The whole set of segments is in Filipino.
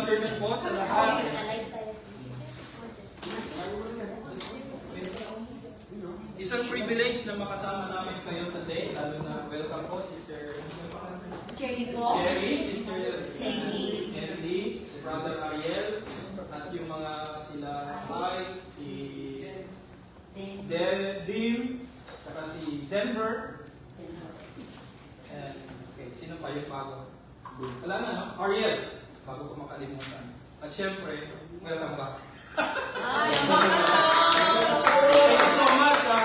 afternoon po sa lahat. Isang privilege na makasama namin kayo today, lalo na welcome po, Sister Cherry po. Cherry, Sister Sandy. Sandy, Brother Ariel, at yung mga sila Mike, si Dean, saka si Denver. And, okay, sino pa yung bago? Wala na, no? Ariel, bago ko makalimutan. At syempre, welcome back. Thank you so much sa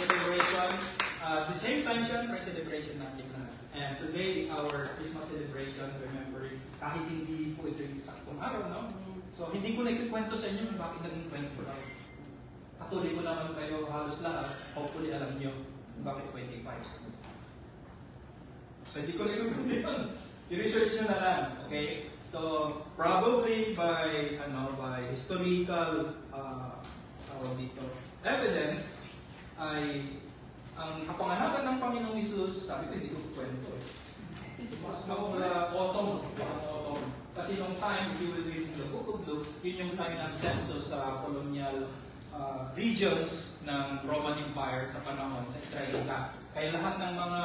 celebration. The same time syempre celebration natin na. And today is our Christmas celebration, remembering, kahit hindi po ito yung saktong araw, no? So, hindi ko na ikikwento sa inyo kung bakit naging 24 hours. Patuloy ko naman kayo halos lahat, hopefully alam nyo kung bakit 25. So, hindi ko na ikikwento yun. I-research nyo na lang, okay? So, probably by historical evidence, ay ang kapanganakan ng Panginoong Isus, sabi ko, hindi ko kwento eh. Autumn. Kasi nung time, if you will read in the book of Luke, yun yung time ng census sa colonial regions ng Roman Empire sa panahon sa Israelita. Kaya lahat ng mga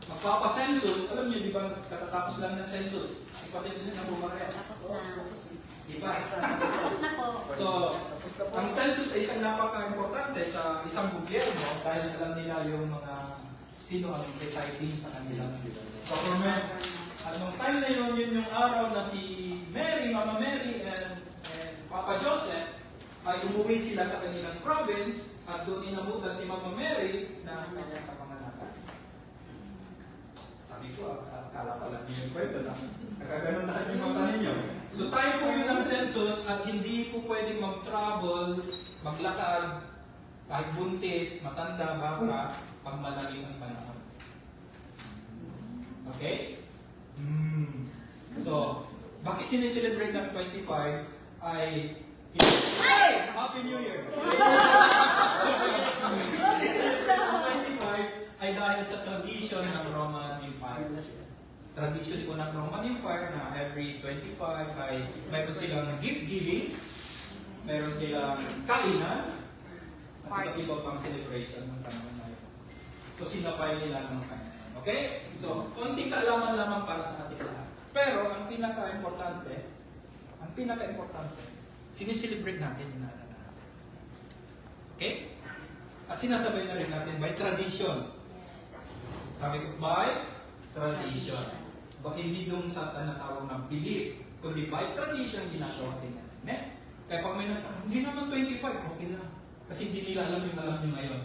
magpapasensus, alam niyo, di ba, katatapos lang ng census. Nagpasensus na po ba kayo? Tapos na. Di ba? Tapos na po. So, ang census ay isang napaka-importante sa isang gobyerno dahil alam nila yung mga sino ang residing sa kanilang government. At nung time na yun, yun yung araw na si Mary, Mama Mary, and Papa Joseph ay umuwi sila sa kanilang province at doon inabutan si Mama Mary na kanyang kapanganakan. Sabi ko, akala pala niyo yung kwento na. Nakaganon lahat yung mata ninyo. So time po yun ng census at hindi po pwedeng mag-travel, maglakad, kahit buntis, matanda, baka, pag malalim ang panahon. Okay? So, bakit sineselebrate ng 25 ay Happy New Year! Sineselebrate ng 25 ay dahil sa tradition ng Roman Empire. Tradition ko ng Roman Empire na every 25 ay mayroon silang gift giving, mayroon silang kainan, at iba pang celebration ng panahon na yun. So, sinapay nila ng kainan. Okay? So, konting kaalaman lamang para sa ating lahat. Pero, ang pinaka-importante, sineselebrate natin yung naalala natin. Okay? At sinasabay na rin natin by tradition. Sabi ko, by tradition. Hindi doon sa tanatawag ng belief, kundi by tradition, ginagawa din natin. Kaya pag may nagtanong, hindi naman 25, okay lang. Kasi hindi nila alam yung alam nyo ngayon.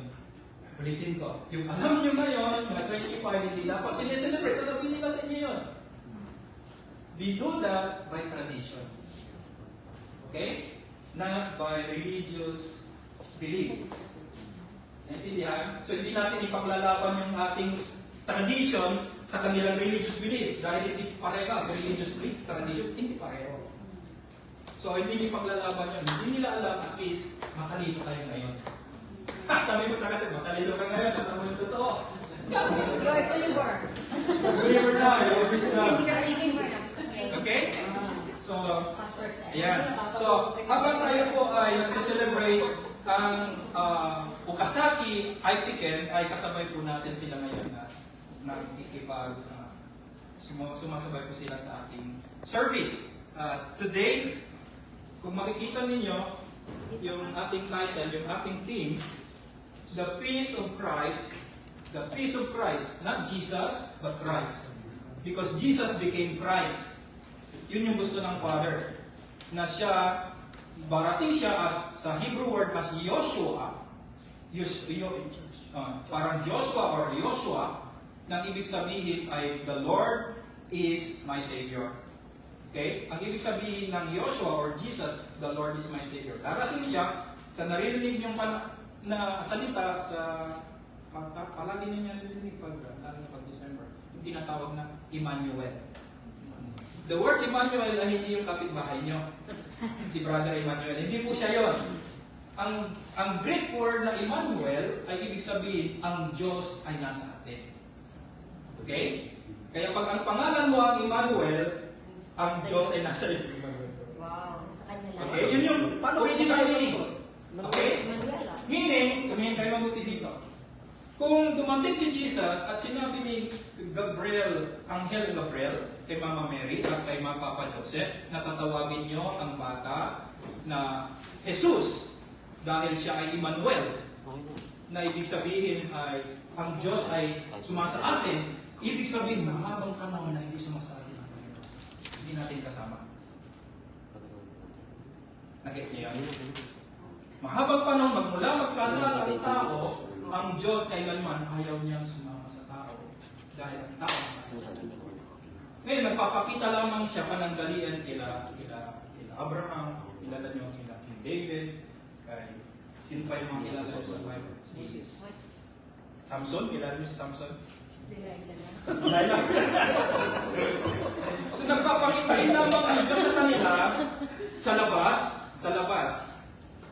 Ulitin ko, yung alam nyo ngayon na 25, hindi dapat sineselebrate, sasabihin nila sa inyo yun. We do that by tradition. Okay? Not by religious belief. Naintindihan? So hindi natin ipaglalaban yung ating tradition sa kanilang religious belief. Dahil hindi pareha sa religious belief, tradition, hindi pareho. So hindi ipaglalaban yun. Hindi nila alam, at least, matalino kayo ngayon. Sabi mo sa akin, matalino ka ngayon, at ang totoo. You're a believer. Believer na, you're Christ na. You're a believer na. Okay? So, ayan. So, habang tayo po ay nagsiselebrate ang Okasaki Aichiken, ay kasabay po natin sila ngayon na sumasabay po sila sa ating service. Today, kung makikita ninyo, yung ating title, yung ating theme, The Peace of Christ, not Jesus, but Christ. Because Jesus became Christ. Yun yung gusto ng Father. Na siya, barating siya sa Hebrew word as Yoshua. Parang Joshua or Yoshua, nang ibig sabihin ay the Lord is my Savior. Okay? Ang ibig sabihin ng Yoshua or Jesus, the Lord is my Savior. Darating siya sa naririnig niyong na salita sa palagi niyo naririnig pag December. Yung tinatawag na Emmanuel. The word Emmanuel ay hindi yung kapitbahay niyo. Si Brother Emmanuel. Hindi po siya yon. Ang Greek word na Emmanuel ay ibig sabihin, ang Diyos ay nasa atin. Okay? Kaya pag ang pangalan mo ang Emmanuel, ang Diyos ay nasa iyo. Wow. Sa kanya lang. Okay? Yun yung original meaning. Okay? Malayalam. Meaning, tumingin kayo mabuti dito. Kung dumating si Jesus at sinabi ni Gabriel, Anghel Gabriel, kay Mama Mary at kay Mama Papa Joseph, na tatawagin niyo ang bata na Jesus dahil siya ay Emmanuel, na ibig sabihin ay ang Diyos ay sumasa atin, ibig sabihin mahabang panahon na hindi sumasa atin ang Panginoon. Hindi natin kasama. Nag-guess niyo yan? Mahabang panahon, magmula magkasala ang tao, ang Diyos kailanman ayaw niyang sumama sa tao dahil ang tao ang kasalanan. Ngayon, nagpapakita lamang siya panandalian kila Abraham, kilala niyo kila King David, kay sino pa yung mga kilala niyo sa Bible? Moses. Samson, kilala niyo si Samson? Delilah. So nagpapakitain lamang ang Diyos sa kanila sa labas.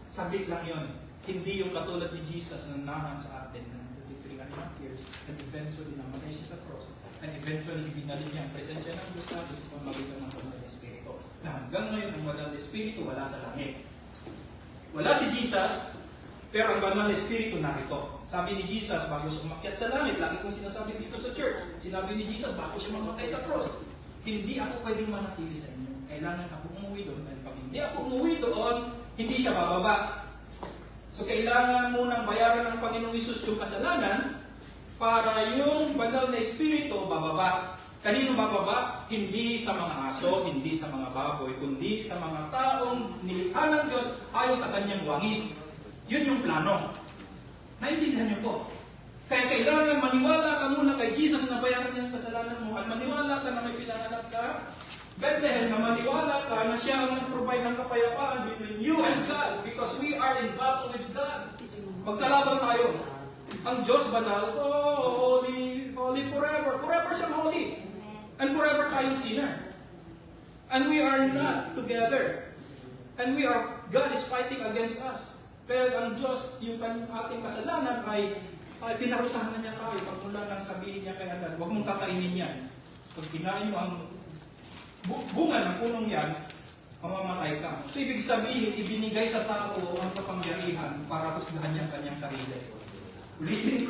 Sabit lang yun. Hindi yung katulad ni Jesus na nahan sa atin ng 33.5 years and eventually namatay siya sa cross and eventually ibinalik niya ang presensya ng Diyos sa atin sa pamamagitan ng Banal na Espiritu. Na hanggang ngayon ang Banal na Espiritu wala sa langit. Wala si Jesus, pero ang Banal na Espiritu narito. Sabi ni Jesus, bago siya umakyat sa langit, lagi kong sinasabi dito sa church, sinabi ni Jesus, bago siya mamatay sa cross, hindi ako pwedeng manatili sa inyo. Kailangan ako umuwi doon. Dahil pag hindi ako umuwi doon, hindi siya bababa. So kailangan munang bayaran ng Panginoong Hesus yung kasalanan para yung Banal na Espiritu bababa. Kanino bababa? Hindi sa mga aso, hindi sa mga baboy, kundi sa mga taong nilikha ng Diyos ayon sa kanyang wangis. Yun yung plano. Naintindihan niyo po? Kaya kailangan maniwala ka muna kay Jesus na bayaran niya ang kasalanan mo at maniwala ka na may pinanganak sa Bethlehem, na maniwala ka na siya ang nag-provide ng kapayapaan between you and God because we are in battle with God. Magkalaban tayo. Ang Diyos banal, oh, holy, holy forever. Forever siyang holy. And forever tayong sinner. And we are not together. And God is fighting against us. Kaya ang Diyos, yung ating kasalanan ay pinarusahan na niya tayo. Pag mula nang sabihin niya kay Adan, huwag mong kakainin yan. Pag kinain mo ang bunga ng punong yan, mamamatay ka. So ibig sabihin, ibinigay sa tao ang kapangyarihan para husgahan niya ang kanyang sarili. Ulitin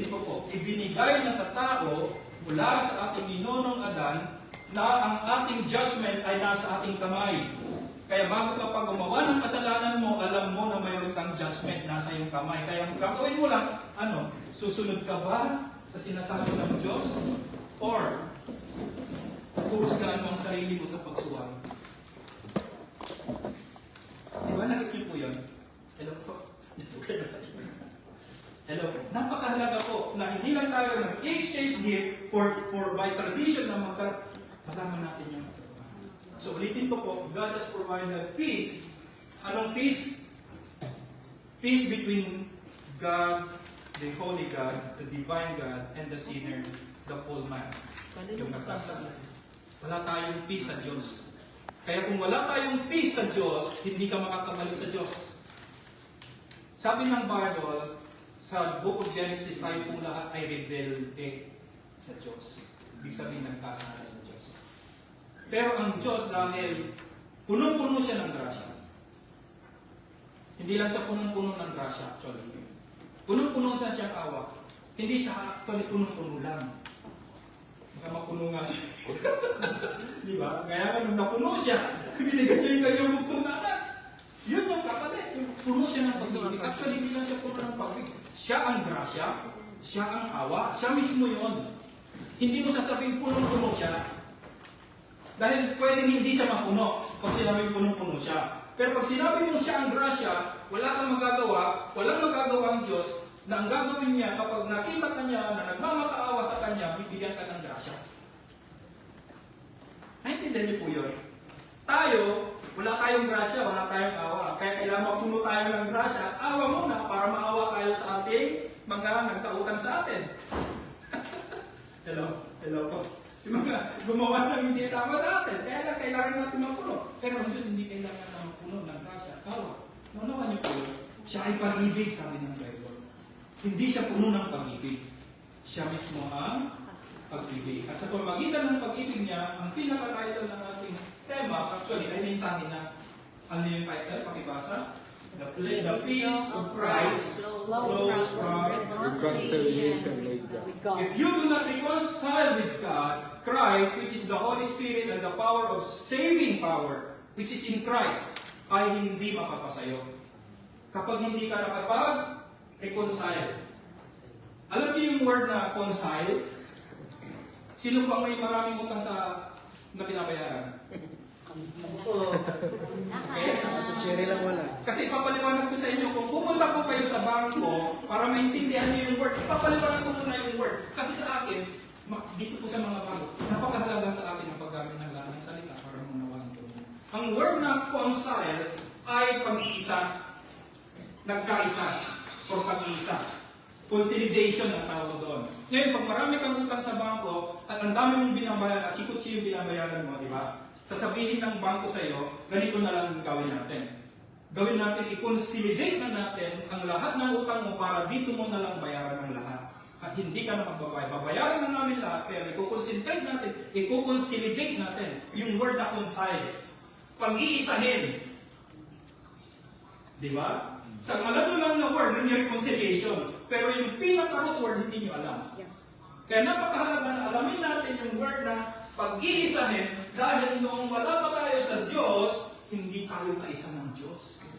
ko po, ibinigay na sa tao mula sa ating ninonong Adan na ang ating judgment ay nasa ating kamay. Kaya bago ka pa gumawa ng kasalanan mo, alam mo na mayroon kang judgment nasa iyong kamay. Kaya ang gagawin mo lang, susunod ka ba sa sinasabi ng Diyos? Or puhusgahan mo ang sarili mo sa pagsuway? Diba nag-isip po yun? Hello po. Hello po. Napakahalaga po na hindi lang tayo nag-exchange gift for by tradition na malaman natin yung so ulitin ko po, God has provided peace. Anong peace? Peace between God, the Holy God, the Divine God, and the sinner, the full man. Yung nagkasala. Wala tayong peace sa Diyos. Kaya kung wala tayong peace sa Diyos, hindi ka makakabalik sa Diyos. Sabi ng Bible, sa Book of Genesis, tayo pong lahat ay rebelde sa Diyos. Ibig sabihin, nagkasala sa Diyos. Pero ang Diyos, dahil punong-puno siya ng grasya. Hindi lang siya punong-puno ng grasya, actually. Punong-puno na siyang awa. Hindi siya actually punong-puno lang. Mapuno nga siya. Di ba? Kaya nung napuno siya, binigyan niya yung kanyang bugtong na anak. Yun yung kapalit. Yung puno siya ng pag-ibig. Actually, hindi lang siya puno ng pag-ibig. Siya ang grasya. Siya ang awa. Siya mismo yun. Hindi mo sasabihin punong-puno siya. Dahil pwedeng hindi siya mapuno pag sinabing punong-puno siya. Pero pag sinabi mo siya ang grasya, wala kang magagawa, walang magagawa ang Diyos, na ang gagawin niya kapag nakita ka niya na nagmamakaawa sa kanya, bibigyan ka ng grasya. Naintindihan niyo po yun? Tayo, wala tayong grasya, wala tayong awa. Kaya kailangan mapuno tayo ng grasya, awa muna para maawa tayo sa ating mga nagkautang sa atin. Hello po. Yung mga gumawa ng hindi tama sa atin, kaya lang kailangan natin mapuno. Pero ang Diyos hindi kailangan na mapuno ng grasya, awa. Naunawan niyo po, siya ay pag-ibig, sabi ng Bible. Hindi siya puno ng pag-ibig. Siya mismo ang pag-ibig. At sa pamagitan ng pag-ibig niya, ang pinaka-title ng ating tema, actually, ay mensahe na. Ano yung title? Pakibasa? The peace of Christ flows from Reconciliation with God. If you do not reconcile with God, Christ, which is the Holy Spirit and the power of saving power, which is in Christ, ay hindi mapapasayo. Kapag hindi ka nakapag-reconcile. Alam niyo yung word na concile? Sino pa may maraming utang na pinabayaran? Cherry lang wala. Kasi ipapaliwanag ko sa inyo, kung pupunta po kayo sa bangko para maintindihan niyo yung word, ipapaliwanag ko muna yung word. Kasi sa akin, dito po sa mga bangko, napakahalaga sa akin ang paggamit ng lahat ng salita para maunawaan ko. Ang word na concile ay pag-iisa, nagkaisa, o pag-iisa. Consolidation ang tawag doon. Ngayon, pag marami kang utang sa bangko, at ang dami mong binabayaran, at sikot-siyo yung binabayaran mo, di ba? Sasabihin ng bangko sa iyo, ganito na lang gawin natin. Gawin natin, i-consolidate na natin ang lahat ng utang mo para dito mo na lang bayaran ang lahat. At hindi ka na magbabayad. Babayaran na namin lahat, pero i-concentrate natin, i-consolidate natin. Yung word na concile. Pag-iisahin. Di ba? Sa alam nyo lang na word, yung reconciliation. Pero yung pinaka-root word, hindi nyo alam. Kaya napakahalaga na alamin natin yung word na pag-iisahin, dahil noong wala pa tayo sa Diyos, hindi tayo kaisa ng Diyos.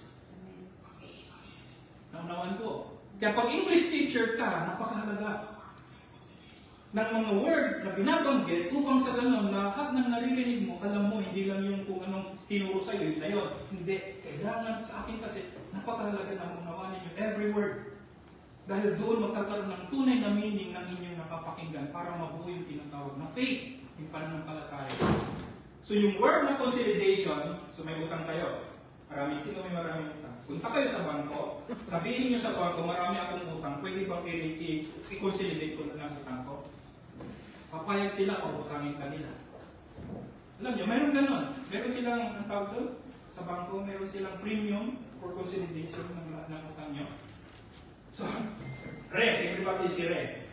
Naunawan ko. Kaya pag English teacher ka, napakahalaga ng mga word na binabanggit upang sa ganun, lahat ng naririnig mo, alam mo, hindi lang yung kung anong tinuro sa iyo, yun na yun. Hindi. Kailangan sa akin kasi, napakahalaga na unawanin yung every word. Dahil doon magkakaroon ng tunay na meaning ng inyong napapakinggan para mabuo yung tinatawag na faith, yung pananampalataya. So yung word na consolidation, so may utang kayo. Sino may maraming utang? Punta kayo sa bangko, sabihin nyo sa bangko, marami akong utang, pwede bang i-consolidate ko na ng utang ko? Papayag sila o utangin kanila. Alam nyo, mayroon ganun. Meron silang, ang tawag doon, sa bangko, meron silang premium for consolidation ng utang nyo. So, everybody si re.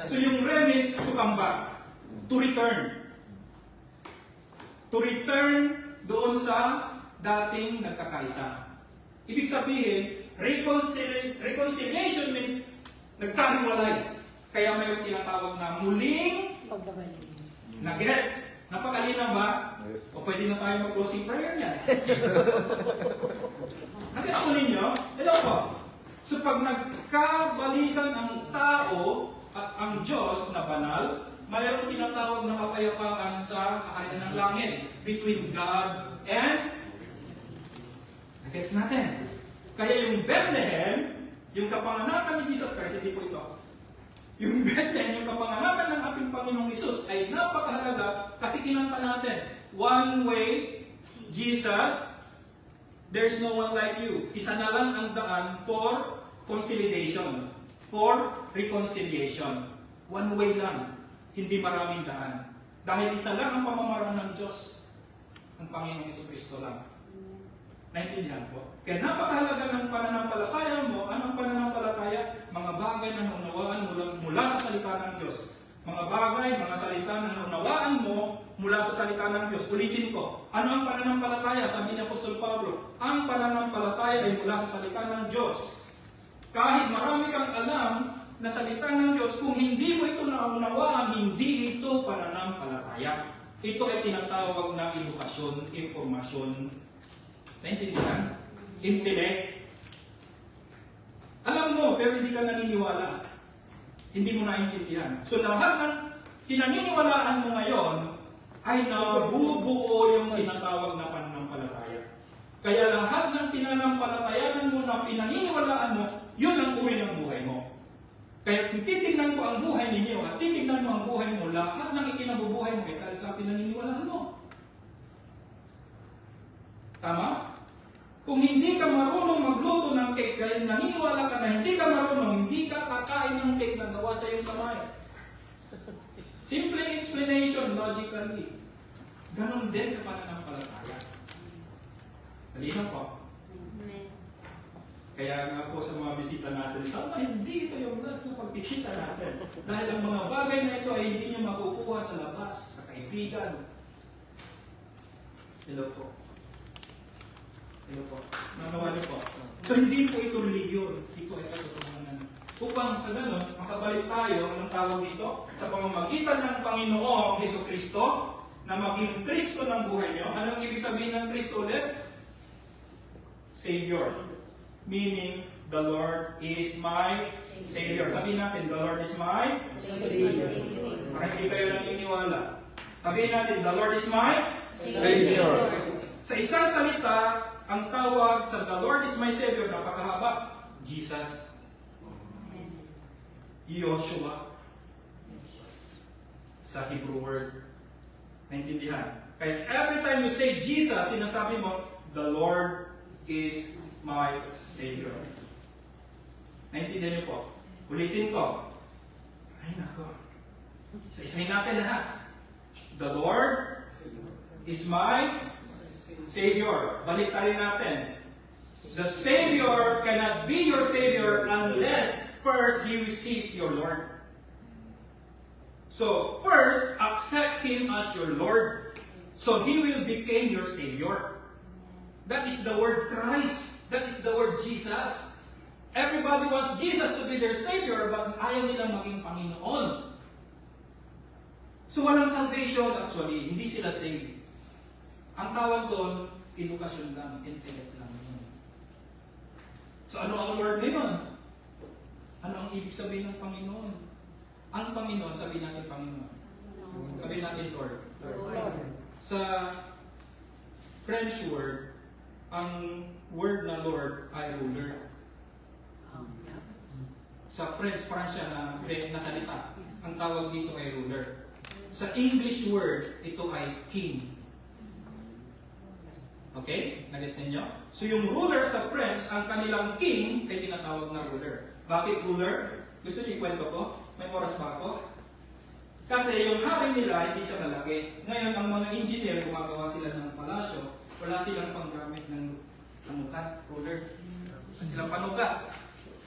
So yung re means to come back, to return. To return doon sa dating nagkakaisa. Ibig sabihin, reconciliation means nagkahiwalay. Kaya may tinatawag na muling nag-gets. Napakalinaw ba? Yes. O pwede na tayo mag-closing prayer niyan. Nag-gets po ninyo? Hello po. So pag nagkabalikan ang tao at ang Diyos na banal, mayroong tinatawag na kapayapaan sa kaharian ng langit between God and nag-gets natin. Kaya yung Bethlehem, yung kapanganakan ni Jesus Christ, hindi po ito. Yung Bethlehem, yung kapanganakan ng ating Panginoong Isus ay napakahalaga kasi kinanta natin. One way, Jesus, there's no one like you. Isa na lang ang daan for consolidation, for reconciliation. One way lang. Hindi maraming daan. Dahil isa lang ang pamamaraan ng Diyos. Ang Panginoong Jesucristo lang. Naintindihan po? Kaya napakahalaga ng pananampalataya mo. Anong pananampalataya? Mga bagay na naunawaan mula sa salita ng Diyos. Mga bagay, mga salita na naunawaan mo mula sa salita ng Diyos. Ulitin ko. Ano ang pananampalataya? Sabi ni Apostol Pablo, ang pananampalataya ay mula sa salita ng Diyos. Kahit marami kang alam na salita ng Diyos, kung hindi mo ito naunawaan, hindi ito pananampalataya. Ito ay tinatawag na edukasyon, informasyon. Naintindihan? Intellect. Alam mo, pero hindi ka naniniwala. Hindi mo naintindihan. So lahat ng pinaniniwalaan mo ngayon ay nabubuo yung tinatawag na pananampalataya. Kaya lahat ng pinanampalatayanan mo na pinaniniwalaan mo, yun ang uri ng buhay mo. Kaya kung titignan ko ang buhay ninyo at titignan mo ang buhay mo, lahat ng ikinabubuhay mo ay dahil sa pinaniniwalaan mo. Tama? Kung hindi ka marunong magluto ng cake dahil naniniwala ka na hindi ka marunong, hindi ka kakain ng cake na gawa sa iyong kamay. Simple explanation, logically. Ganon din sa pananampalataya. Halina po. Kaya nga po sa mga bisita natin, sana hindi ito yung last na pagkikita natin. Dahil ang mga bagay na ito ay hindi niyo makukuha sa labas, sa kaibigan. Hello po. Hello po. Nanawali po. So hindi po ito religion. Ito ay katotohanan. Upang sa ganun, makabalik tayo, anong tawag dito? Sa pamamagitan ng Panginoong Jesucristo, na maging Kristo ng buhay niyo. Anong ibig sabihin ng Kristo ulit? Savior. Meaning, the Lord is my Savior. Sabihin natin, the Lord is my Savior. Para hindi kayo naniniwala. Sabihin natin, the Lord is my Savior. Sa isang salita, ang tawag sa the Lord is my Savior, napakahaba. Jesus. Yoshua. Sa Hebrew word. Naintindihan? Kaya every time you say Jesus, sinasabi mo, the Lord is my Savior. Naintindihan niyo po? Ulitin ko. Ay nako. Isa-isahin natin lahat. The Lord is my Savior. Balik tayo natin. The Savior cannot be your Savior unless first He sees your Lord. So, first, accept Him as your Lord. So, He will become your Savior. That is the word Christ. That is the word Jesus. Everybody wants Jesus to be their Savior, but ayaw nilang maging Panginoon. So, walang salvation actually. Hindi sila saved. Ang tawag doon, edukasyon lang, intellect lang. So, ano ang Lord ngayon? Ano ang ibig sabihin ng Panginoon? Ang Panginoon, sabihin natin Panginoon. Sabihin natin Lord. Sa French word, ang word na Lord ay ruler. Sa French, Fransya na salita, ang tawag dito ay ruler. Sa English word, ito ay king. Okay? Nag-gets ninyo? So yung ruler sa French, ang kanilang king ay tinatawag na ruler. Bakit ruler? Gusto niyo ikwento ko? May oras ba ako? Kasi yung hari nila, hindi siya malaki. Ngayon, ang mga engineer, gumagawa sila ng palasyo, wala silang panggamit ng panukat, ruler. Wala silang panukat.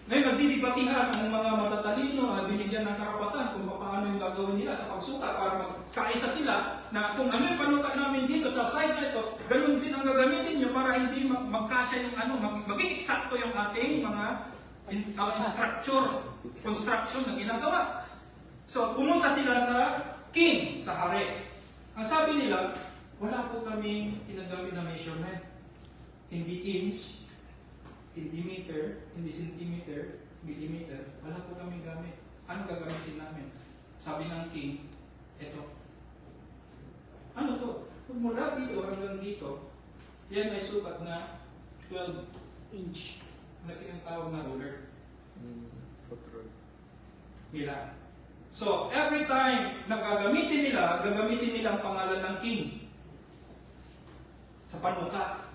Ngayon, nagdidibatihan ang mga matatalino at binigyan ng karapatan kung paano yung gagawin nila sa pagsuka para magkaisa sila na kung ano yung panukat namin dito sa side na ito, ganun din ang gagamitin nyo para hindi magkasya yung maging eksakto yung ating mga construction na ginagawa. So, pumunta sila sa king, sa hari. Ang sabi nila, wala po kaming ginagamit na measurement. Hindi inch, hindi meter, hindi centimeter, millimeter. Wala po kaming gamit. Ano gagamitin namin? Sabi ng king, eto. Ano to? Kung mula dito hanggang dito, yan ay sukat na 12 inch. Na kinatawag na ruler. Nila. So, every time na gagamitin nila ang pangalan ng king. Sa panuka.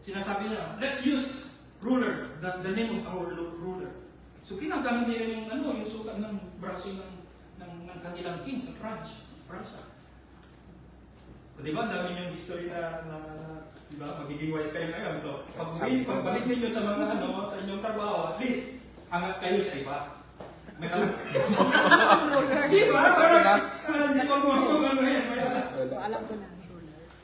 Sinasabi nila, let's use ruler, the name of our ruler. So, kinagamit nila yung sukat ng braso ng kanilang king sa Fransya. O, diba? Ang dami yung history na diba? Magiging wise kayo ngayon. So, pagbalik ninyo sa mga sa inyong trabaho, at least, angat kayo sa iba. May alam. Diba? Parang hindi pa mga yan. May alam. Alam ko na.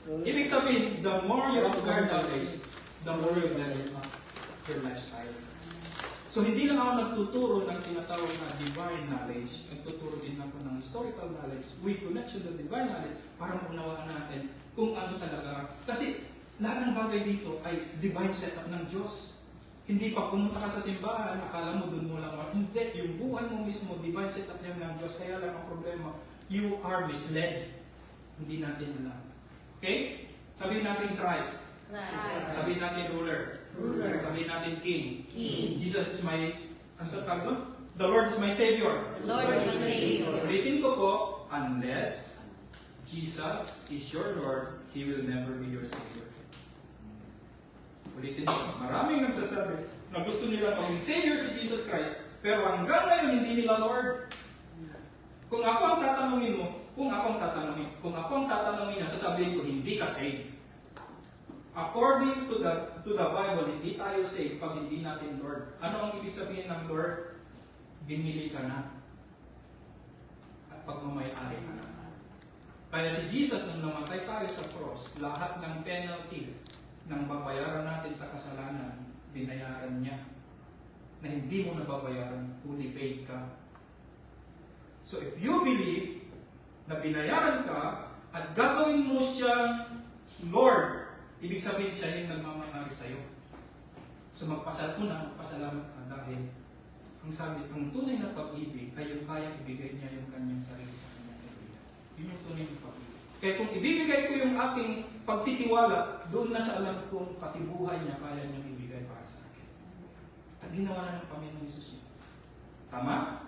Ibig sabihin, the more you acquire knowledge, the more you level up your lifestyle. So, hindi lang ako nagtuturo ng tinatawag na divine knowledge. Nagtuturo din ako ng historical knowledge with connection to divine knowledge para maunawaan natin kung ano talaga. Kasi, lahat ng bagay dito ay divine setup ng Diyos. Hindi pa pumunta ka sa simbahan, akala mo doon mo lang. Hindi, yung buhay mo mismo, divine setup yan ng Diyos. Kaya lang ang problema, you are misled. Hindi natin alam. Okay? Sabihin natin Christ. Sabihin natin ruler. Sabihin natin King. Jesus is my, ano tawag doon? The Lord is my Savior. Ulitin ko po, unless Jesus is your Lord, He will never be your Savior. Ulitin ko, maraming nagsasabi na gusto nila maging Savior si Jesus Christ, pero hanggang ngayon hindi nila Lord. Kung ako ang tatanungin mo, kung ako ang tatanungin niya, sasabihin ko, hindi ka saved. According to the Bible, hindi tayo safe pag hindi natin Lord. Ano ang ibig sabihin ng Lord? Binili ka na. At pagmamayari ka na. Kaya si Jesus, nung namatay tayo sa cross, lahat ng penalty ng babayaran natin sa kasalanan, binayaran niya. Na hindi mo nababayaran, fully paid ka. So if you believe na binayaran ka at gagawin mo siyang Lord, ibig sabihin siya yung nagmamayari sa'yo. So magpasalamat ka dahil ang sabi, ang tunay na pag-ibig ay yung kayang ibigay niya yung kanyang sarili sa kanyang kaibigan. Yun yung tunay na pag-ibig. Kaya kung ibibigay ko yung aking pagtitiwala, doon na sa alam kong pati buhay niya kaya niyang ibigay para sa akin. At ginawa na ng Panginoon Jesus yun. Tama?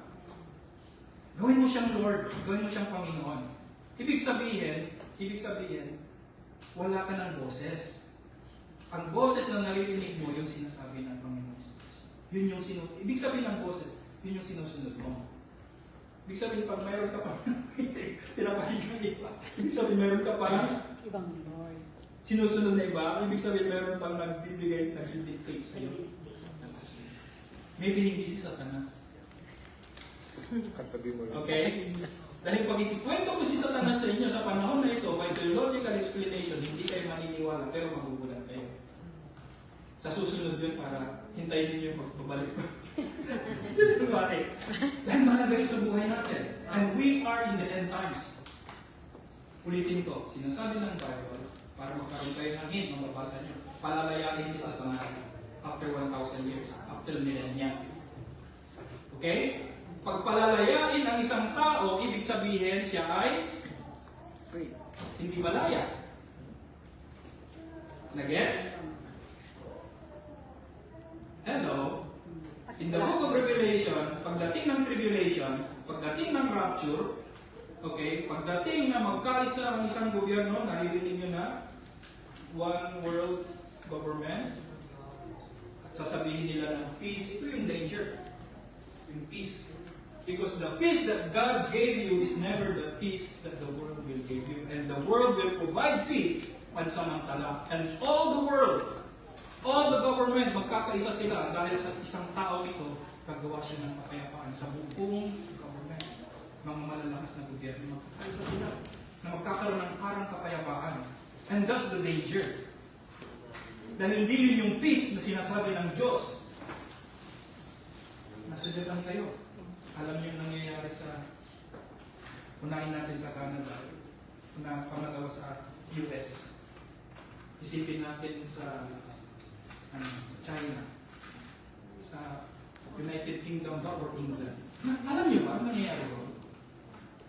Gawin mo siyang Lord, gawin mo siyang Panginoon. Ibig sabihin, wala ka ng boses. Ang boses na naririnig mo, yung sinasabi ng Panginoon Jesus. Yun yung ibig sabihin ng boses, yun yung sinusunod mo. Ibig sabihin, pag mayroon ka pa, pinapakinggan iba. Ibig sabihin, mayroon ka pa Ibang Lord. sinusunod na iba. Ibig sabihin, mayroon pang nagbibigay, nag-dictate sa'yo. Maybe hindi si Satanas. Katabi mo lang. Okay? Dahil pag ikikwento ko si Satanas sa inyo sa panahon na ito, by theological explanation, hindi kayo maniniwala, pero magugulat kayo. Sa susunod yun, para hintayin ninyo yung pagbabalik ko. Bakit? Dahil mahalaga yun sa buhay natin. And we are in the end times. Ulitin ko, sinasabi ng Bible, para magkaroon kayo ng hint, mababasa nyo, palalayain si Satanas after 1,000 years, after millennia. Okay? Pag palalayain ang isang tao, ibig sabihin siya ay Free. hindi malaya. Nagets? Hello? In the book of Revelation, pagdating ng tribulation, pagdating ng rapture, okay, pagdating na magkaisa ang isang gobyerno, naririnig nyo na, one world government, at sasabihin nila ng peace, ito yung danger. Yung peace. Because the peace that God gave you is never the peace that the world will give you. And the world will provide peace pansamantala. And all the world, all the government, magkakaisa sila dahil sa isang tao ito, gagawa siya ng kapayapaan sa buong government. Mga malalakas na gobyerno, magkakaisa sila na magkakaroon ng parang kapayapaan. And that's the danger. Dahil hindi yun yung peace na sinasabi ng Diyos. Nasa dyan lang kayo. Alam niyo yung nangyayari sa, unahin natin sa Canada, pangalawa sa US. Isipin natin sa China, sa United Kingdom ba or England. Alam niyo ba nangyayari ko?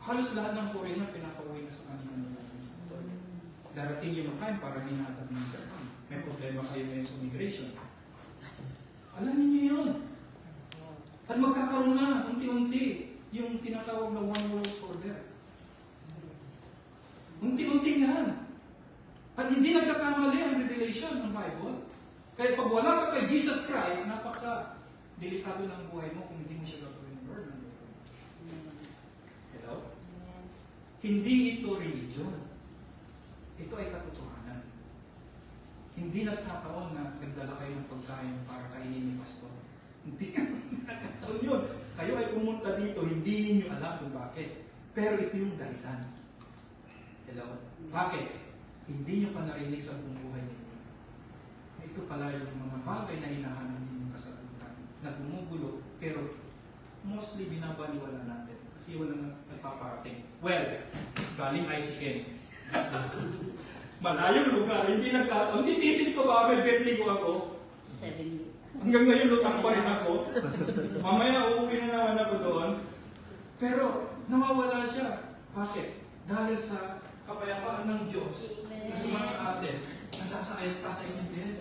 Halos lahat ng foreigner pinapauwi na sa kanila. Darating yung time para hinahatag ng Japan. May problema kayo ngayon sa immigration. Alam niyo yun. At magkakaroon na unti-unti yung tinatawag na one world order. Unti-unti yan. At hindi nagkakamali ang revelation ng Bible. Kaya pag wala ka kay Jesus Christ, napaka-delikado ng buhay mo kung hindi mo siya gagawin ng Lord. Hello? Hindi ito religion. Ito ay katotohanan. Hindi nagkataon na nagdala kayo ng pagkain para kainin ni pastor. Hindi nagkataon yun. Kayo ay pumunta dito, hindi ninyo alam kung bakit. Pero ito yung dahilan. Hello? Bakit? Hindi nyo pa narinig sa buong buhay ninyo. Ito pala yung mga bagay na hinahanap ninyong kasagutan na gumugulo, pero mostly binabaliwala natin kasi walang nagpaparating. Well, galing ay chicken. Malayong lugar, hindi nagkataon. Hindi isip ko ba, may birthday ko ako. 7 years. Hanggang ngayon, lutang pa rin ako. Mamaya, uuwi na naman ako doon. Pero, nawawala siya. Bakit? Dahil sa kapayapaan ng Diyos na sumasa atin, nasasayang din.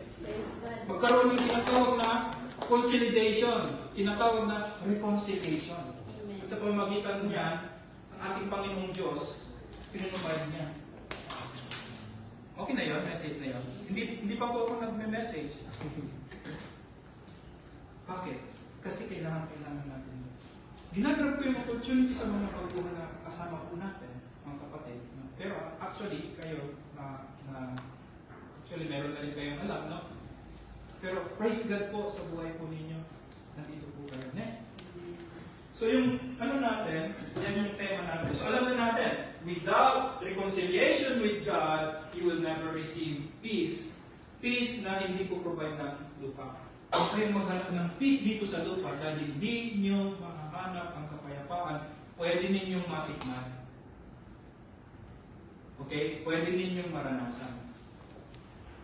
Magkaroon ng tinatawag na consolidation, tinatawag na reconciliation. At sa pamamagitan niya, ang ating Panginoong Diyos, pinunubay niya. Okay na yun, message na yun. Hindi pa po ako nagme-message. Bakit? Kasi kailangan natin yun. Ginagrab ko yung opportunity sa mga pagbuhan na kasama po natin, mga kapatid. Pero actually, kayo, Actually, meron na rin kayong alam, no? Pero praise God po sa buhay po ninyo. Nandito po kayo. So yung ano natin, yan yung tema natin. So alam na natin, without reconciliation with God, you will never receive peace. Peace na hindi po provide ng lupa. Huwag kayong maghanap ng peace dito sa lupa dahil hindi nyo makahanap ang kapayapaan. Pwede ninyong matikman. Okay? Pwede ninyong maranasan.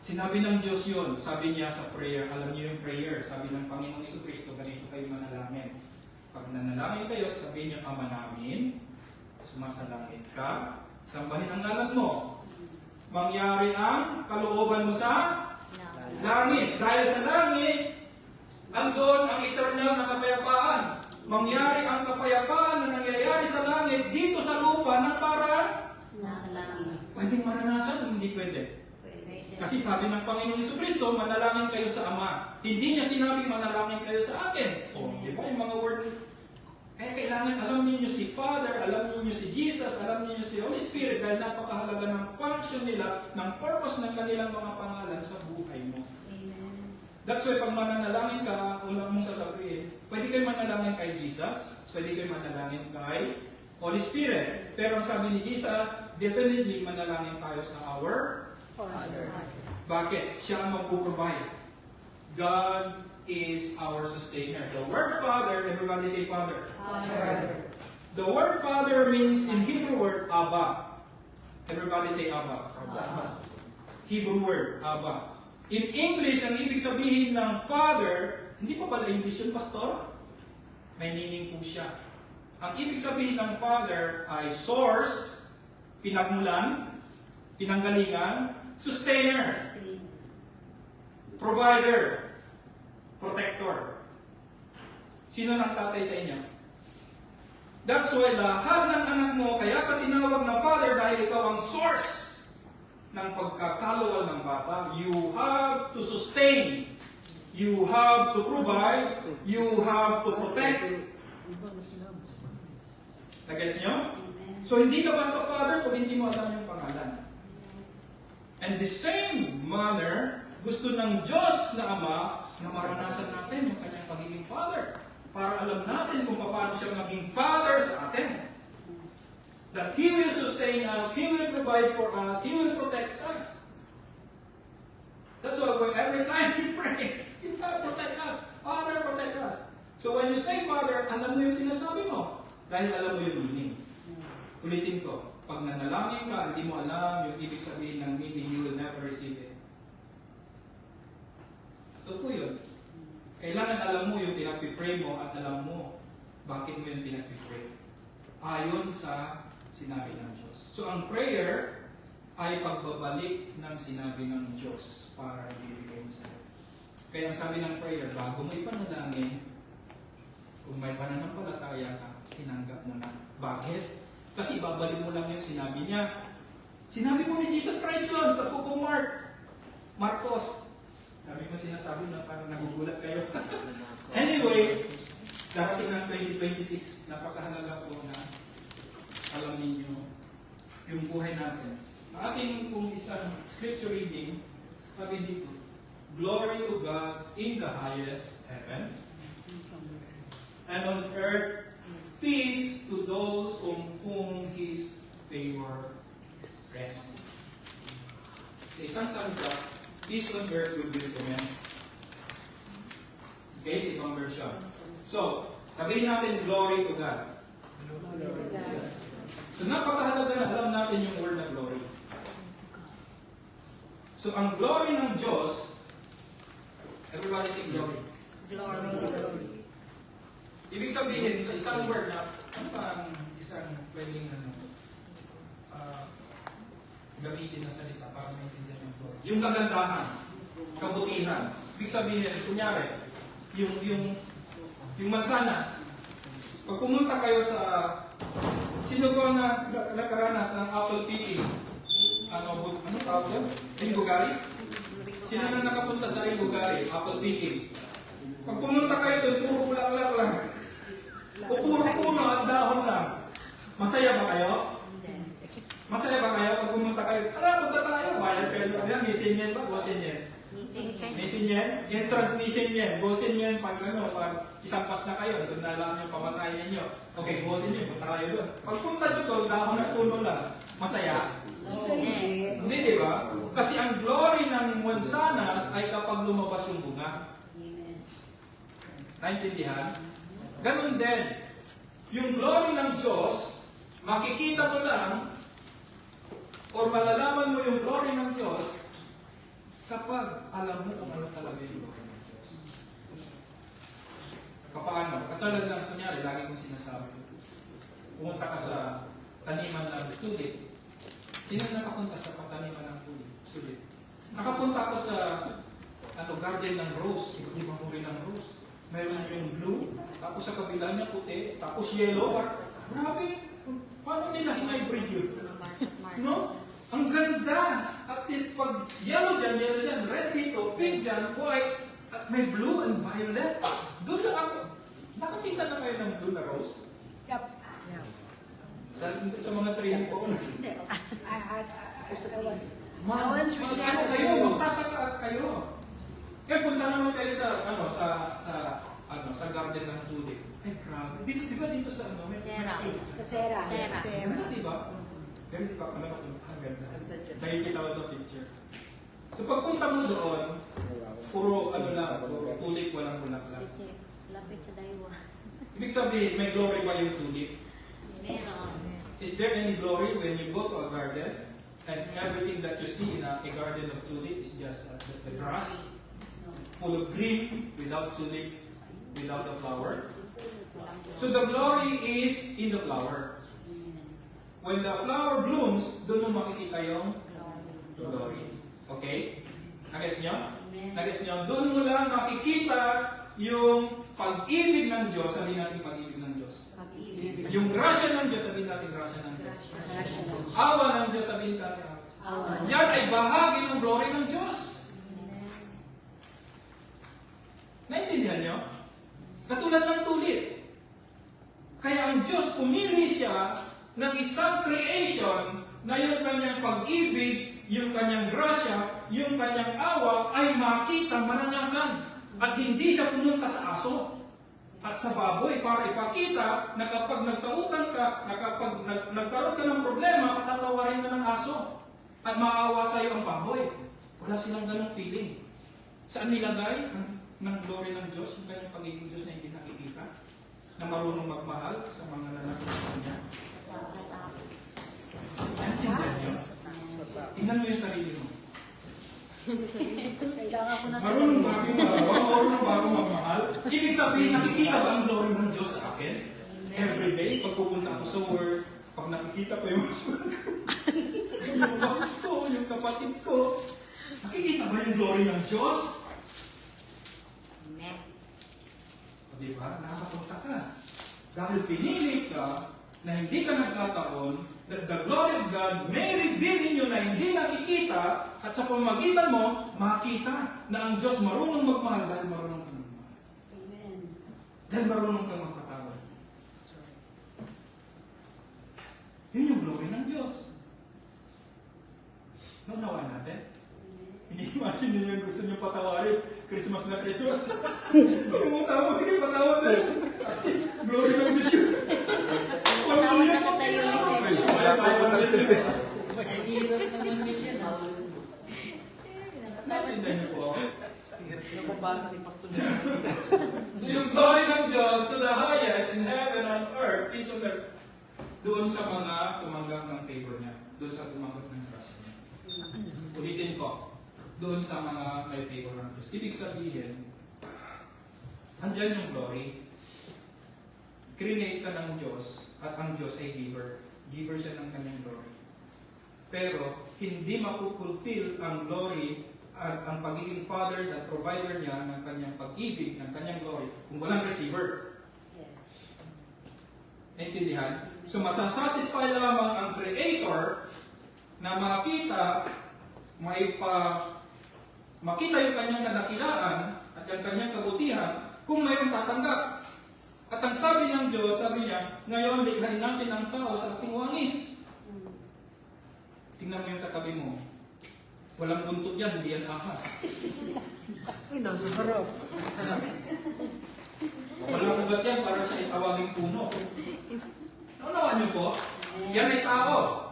Sinabi ng Diyos yun. Sabi niya sa prayer, alam niyo yung prayer, sabi ng Panginoong Jesucristo, ganito kayo manalangin. Pag nanalangin kayo, sabihin niyo, Ama namin, sumasalangit ka, sambahin ang ngalan mo. Mangyari ang kalooban mo sa langit. Dahil sa langit, andon ang eternal na kapayapaan. Mangyari ang kapayapaan na nangyayari sa langit dito sa lupa ng paraan. Nasa langit. Pwedeng maranasan o hindi pwede? Kasi sabi ng Panginoong Jesucristo, manalangin kayo sa Ama. Hindi niya sinabing manalangin kayo sa akin. O, di ba yung mga word? Kailangan alam niyo si Father, alam niyo si Jesus, alam niyo si Holy Spirit dahil napakahalaga ng function nila, ng purpose ng kanilang mga pangalan sa buhay mo. Amen. That's why pag mananalangin ka, ulang mong sasabihin, pwede kayo manalangin kay Jesus, pwede kayo manalangin kay Holy Spirit. Pero ang sabi ni Jesus, definitely manalangin tayo sa our Father. Bakit? Siya ang magpo-provide. God is our sustainer. The word Father, everybody say Father. Father. The word Father means in Hebrew word Abba. Everybody say Abba. Abba. Hebrew word Abba. In English, ang ibig sabihin ng Father, hindi pa pala English yun, Pastor? May meaning po siya. Ang ibig sabihin ng Father ay source, pinagmulan, pinanggalingan, sustainer, provider, protector. Sino ng tatay sa inyo? That's why lahat ng anak mo, kaya ka tinawag na Father dahil ikaw ang source ng pagkakalawal ng bata. You have to sustain. You have to provide. You have to protect. Nag-guess nyo? So hindi ka basta Father kung hindi mo alam yung pangalan. And the same manner, gusto ng Diyos na Ama na maranasan natin yung kanyang pagiging Father. Para alam natin kung paano siya maging Father sa atin. That He will sustain us, He will provide for us, He will protect us. That's why every time we pray, He will protect us. Father, protect us. So when you say Father, alam mo yung sinasabi mo. Dahil alam mo yung meaning. Ulitin ko. Pag nanalangin ka, hindi mo alam yung ibig sabihin ng meaning, you will never receive it. Ito po yun. Kailangan alam mo yung pinagpipray mo at alam mo bakit mo yung pinagpipray. Ayon sa sinabi ng Diyos. So ang prayer ay pagbabalik ng sinabi ng Diyos para ibibigay mo sa iyo. Kaya ang sabi ng prayer, bago mo ipanalangin, kung may pananampalataya ka, tinanggap mo na. Bakit? Kasi babalik mo lang yung sinabi niya. Sinabi mo ni Jesus Christ yun sa Book of Marcos. Sabi mo sinasabi na parang nagugulat kayo. Anyway, darating ng 2026, napakahalaga po na alam ninyo yung buhay natin. Ang ating kung isang scripture reading, sabi dito, Glory to God in the highest heaven, and on earth, peace to those on whom His favor rests. Sa isang salita, peace on earth will be to men. Okay, sa ibang version. So, sabihin natin, glory to God. So, napakahalaga na alam natin yung word na glory. So, ang glory ng Diyos, everybody say glory. Glory. Ibig sabihin, sa isang word na, ano pa ang isang pwedeng gamitin na salita para maintindihan ng glory? Yung kagandahan, kabutihan. Ibig sabihin, kunyari, yung mansanas. Pag pumunta kayo sa, sino ba na nakaranas ng apple picking? Ano tawag yan? Ringo Gari? Sino na nakapunta sa Ringo Gari? Apple picking. Pag pumunta kayo doon, puro bulaklak lang. O puro puno at dahon lang. Masaya ba kayo? Masaya ba kayo pag pumunta kayo? Punta tayo. Why kahit kayo yan, nisin yan ba? Gosin yan. Nisin yan? Yung transnisin yan. Gosin yan pag ano, pag isang pas na kayo, doon na lang yung pamasahin ninyo. Okay, gosin yan, punta kayo doon. Pag punta nyo doon, dahon at puno lang. Masaya? Hindi, di ba? Kasi ang glory ng mansanas ay kapag lumabas yung bunga. Naintindihan? Ganun din. Yung glory ng Diyos, makikita mo lang or malalaman mo yung glory ng Diyos kapag alam mo kung ano talaga yung glory ng Diyos. Paano? Katulad ng kunyari, lagi kong sinasabi. Pumunta ka sa taniman ng tulip. Hindi na nakapunta sa pataniman ng tulip. Nakapunta ako sa garden ng rose. Iba-ibang uri ng rose. Mayroon yung blue, tapos sa kabila niya puti, tapos yellow. Grabe! Paano nila hinhybrid yun? No? Ang ganda! At least pag yellow dyan, red dito, pink dyan, white, at may blue and violet. Doon lang ako. Nakatingnan na kayo ng blue na rose? Yup. Sa mga training ko. Ano kayo? Magtataka kayo. Kaya punta naman kayo sa garden ng tulip. Ay, grabe. Di ba dito sa ano? Sa Sera. Ganda, di ba? Ganda, di ba? Ano ba ito? Ang ganda. Nakikita ko sa picture. So pagpunta mo doon, puro tulip, walang bulaklak. Lapit sa daywa. Ibig sabihin, may glory ba yung tulip? Meron. Is there any glory when you go to a garden and everything that you see in a garden of tulip is just the grass, full of green, without tulip, without the flower? So the glory is in the flower. When the flower blooms, doon mo makikita yung glory. Okay? Nagets nyo? Nagets nyo? Doon mo lang makikita yung pag-ibig ng Diyos. Sabihin natin pag-ibig ng Diyos. Yung grasya ng Diyos, sabihin natin grasya ng Diyos. Awa ng Diyos, sabihin natin awa. Yan ay bahagi ng glory ng Diyos. Naintindihan nyo? Katulad ng tulip. Kaya ang Diyos pumili siya ng isang creation na yung kanyang pag-ibig, yung kanyang grasya, yung kanyang awa ay makita, mananasan. At hindi siya pumunta sa aso at sa baboy para ipakita na kapag nagtautan ka, na kapag nagkaroon ka ng problema, patatawarin ka ng aso at maawa sa iyo ang baboy. Wala silang ganong feeling. Saan nilagay ng glory ng Diyos, yung kanyang pagiging Diyos na hindi nakikita, na marunong magmahal sa mga lalaki sa Kanya? Naintindihan niyo? Tingnan mo yung sarili mo. Kailangan ko na Marunong bago magmahal. Ibig sabihin, nakikita ba ang glory ng Diyos sa akin? Every day, pag pupunta ako sa work, pag nakikita pa yung husband ko, yung wife ko, yung kapatid ko, nakikita ba yung glory ng Diyos? Amen. O diba? Nakakapunta ka. Dahil pinili ka na hindi ka nagkataon, that the glory of God may reveal in you na hindi nakikita at sa pamagitan mo, makita na ang Diyos marunong magmahal dahil marunong kang magmahal. Amen. Dahil marunong kang magpatawad. Yun yung glory ng Diyos. Naunawa natin? Ini-imagine niyo yung gusto niyo patawarin. Christmas na Christmas. Yung mga tao, sige, patawad na yun. At least, glory ng Diyos yun. Tawad na katayo ni Sisi. Mahirap naman million. Natindan niyo po ako. Nababasa ni Pastor. Yung glory ng Diyos to the highest in heaven and earth is on earth. Doon sa mga tumanggap ng favor niya. Doon sa tumanggap ng trust niya. Ulitin ko. Doon sa mga may favor ng Diyos. Ibig sabihin, andyan yung glory. Create ka ng Diyos at ang Diyos ay giver. Giver siya ng kanyang glory. Pero, hindi mapupulfill ang glory at ang pagiging father at provider niya ng kanyang pag-ibig, ng kanyang glory, kung walang receiver. Naintindihan? So, masasatisfy lamang ang Creator na makita yung kanyang kadakilaan at yung kanyang kabutihan kung mayroong tatanggap. At ang sabi ng Diyos, sabi niya, ngayon likhain natin ang tao sa ating wangis. Tingnan mo yung katabi mo. Walang buntot yan, hindi yan ahas. Ay, nasa harap. Walang ugat yan para siya itawaging puno. Naunawaan niyo po? Yan ay tao.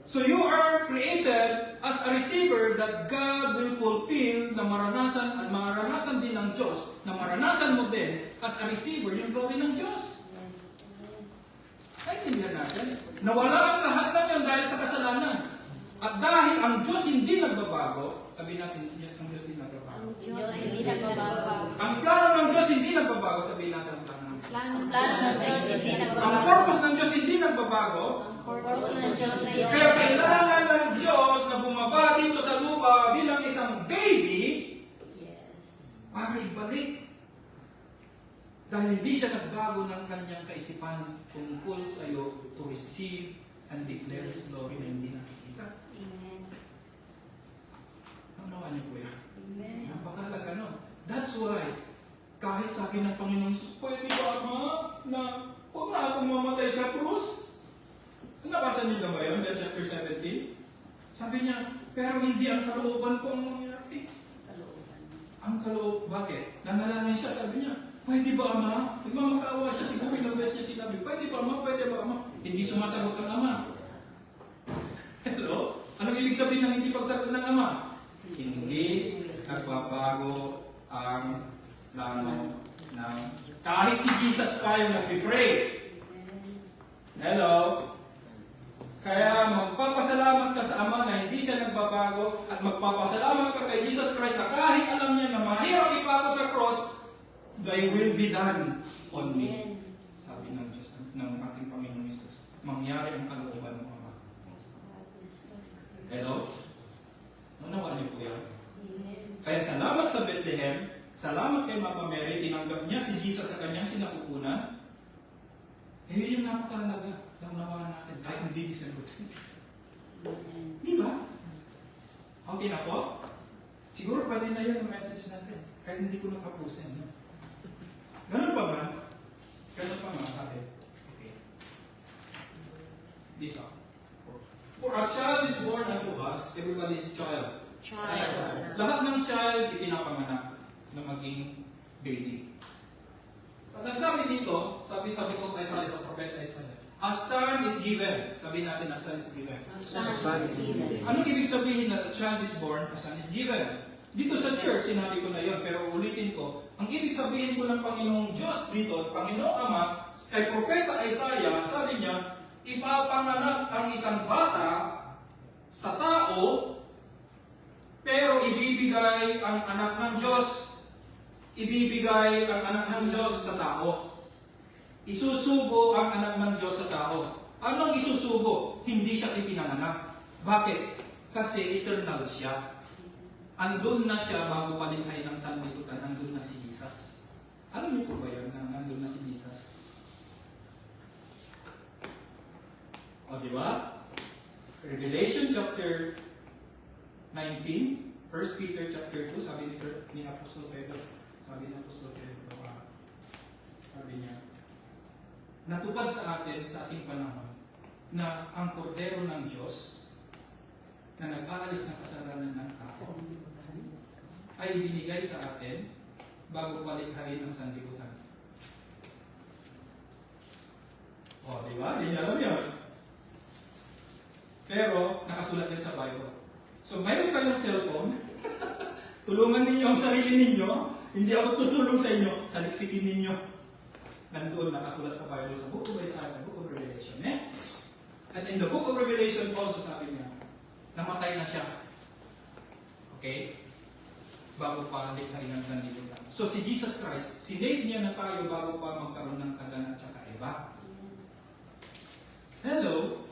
So you are created as a receiver that God will fulfill na maranasan at maranasan din ng Diyos. Na maranasan mo din as a receiver yung glory ng Diyos. Naintindihan natin. Nawala ang lahat ng yan dahil sa kasalanan. At dahil ang Diyos hindi nagbabago, sabi natin, yes, ang Diyos hindi nagbabago. Ang Diyos hindi nagbabago. Ang plano ng Diyos hindi nagbabago, sabi natin ang plano ng Diyos. Ang plano ng Diyos hindi Ang nagbabago. purpose ng Diyos hindi nagbabago. Ang purpose ng Diyos na yun. Kaya kailangan ng Diyos na bumaba dito sa lupa bilang isang baby Yes. para ibalik. Dahil hindi siya nagbago ng kanyang kaisipan tungkol sa iyo to receive and declare His glory na hindi nakikita. Amen. Naunawaan niyo po yan? Amen. Napakalaga nun. That's why, kahit sabi ng Panginoon Jesus, pwede ba, Ama, na huwag na akong mamatay sa krus? Nabasa niyo ba yun? That chapter 17? Sabi niya, pero hindi ang kalooban ko ang mangyari. Ang bakit? Nanalangin siya, sabi niya, pwede ba, Ama? Nagmamakaawa siya, siguro ilang beses niya sinabi, pwede ba, Ama? Pwede ba, Ama? Hindi sumasagot ang Ama. Hello? Anong ibig sabihin ng hindi pagsagot ng Ama? Hindi nagbabago ang plano ng kahit si Jesus pa yung nag-pray. Hello? Kaya magpapasalamat ka sa Ama na hindi siya nagbabago at magpapasalamat ka kay Jesus Christ na kahit alam niya na mahirap ipako sa cross, thy will be done on me. Sabi ng Diyos, ng ating Panginoon Jesus. Mangyari ang kalooban mo, Ama. Hello? Naunawaan niyo po yan? Kaya salamat sa Bethlehem, salamat kay Mama Mary, tinanggap niya si Jesus sa kanyang sinapupunan. Eh, yun yung napakahalaga. Naunawaan natin, kahit hindi disagutin. Di ba? Okay na po? Siguro pwede na yun ang message natin. Kahit hindi ko nakapusin. No? Ganun pa ba? Ganun pa ba sa atin? Okay. Dito. For a child is born unto us, everybody's child. Child. Lahat ng child ipinapanganak na maging baby. Pag sabi dito, sabi ko kay sa prophet Isaiah, a son is given. Sabi natin, a son is given. Son is given. Anong ibig sabihin na a child is born, a son is given? Dito sa church, sinabi ko na yon, pero ulitin ko, ang ibig sabihin ko ng Panginoong Diyos dito, Panginoong Ama, kay propeta Isaiah, sabi niya, ipapanganak ang isang bata sa tao, pero ibibigay ang anak ng Diyos. Ibibigay ang anak ng Diyos sa tao. Isusugo ang anak ng Diyos sa tao. Anong isusugo? Hindi siya ipinanganak. Bakit? Kasi eternal siya. Andun na siya bago palikhay ng sanlibutan. Andun na si Jesus. Alam niyo po ba yun na andun na si Jesus? O, di ba? Revelation chapter 19, 1 Peter chapter 2, sabi ni Apostol Pedro, sabi niya, natupad sa atin, sa ating panahon, na ang kordero ng Diyos, na nag-aalis ng kasalanan ng tao, ay binigay sa atin bago palikhain ng sanlibutan. O, di ba? Hindi niya alam yan. Pero, nakasulat din sa Bible. So, mayroon kayong cellphone, tulungan ninyo ang sarili ninyo, hindi ako tutulong sa inyo, saliksikin ninyo. Nandoon nakasulat sa Bible, sa Book of Isaiah, sa Book of Revelation. And in the Book of Revelation also sabi niya, namatay na siya. Okay? Bago pa likhain ng sanlibutan. So si Jesus Christ, sinave niya na tayo bago pa magkaroon ng Adan at saka Eva. Hello?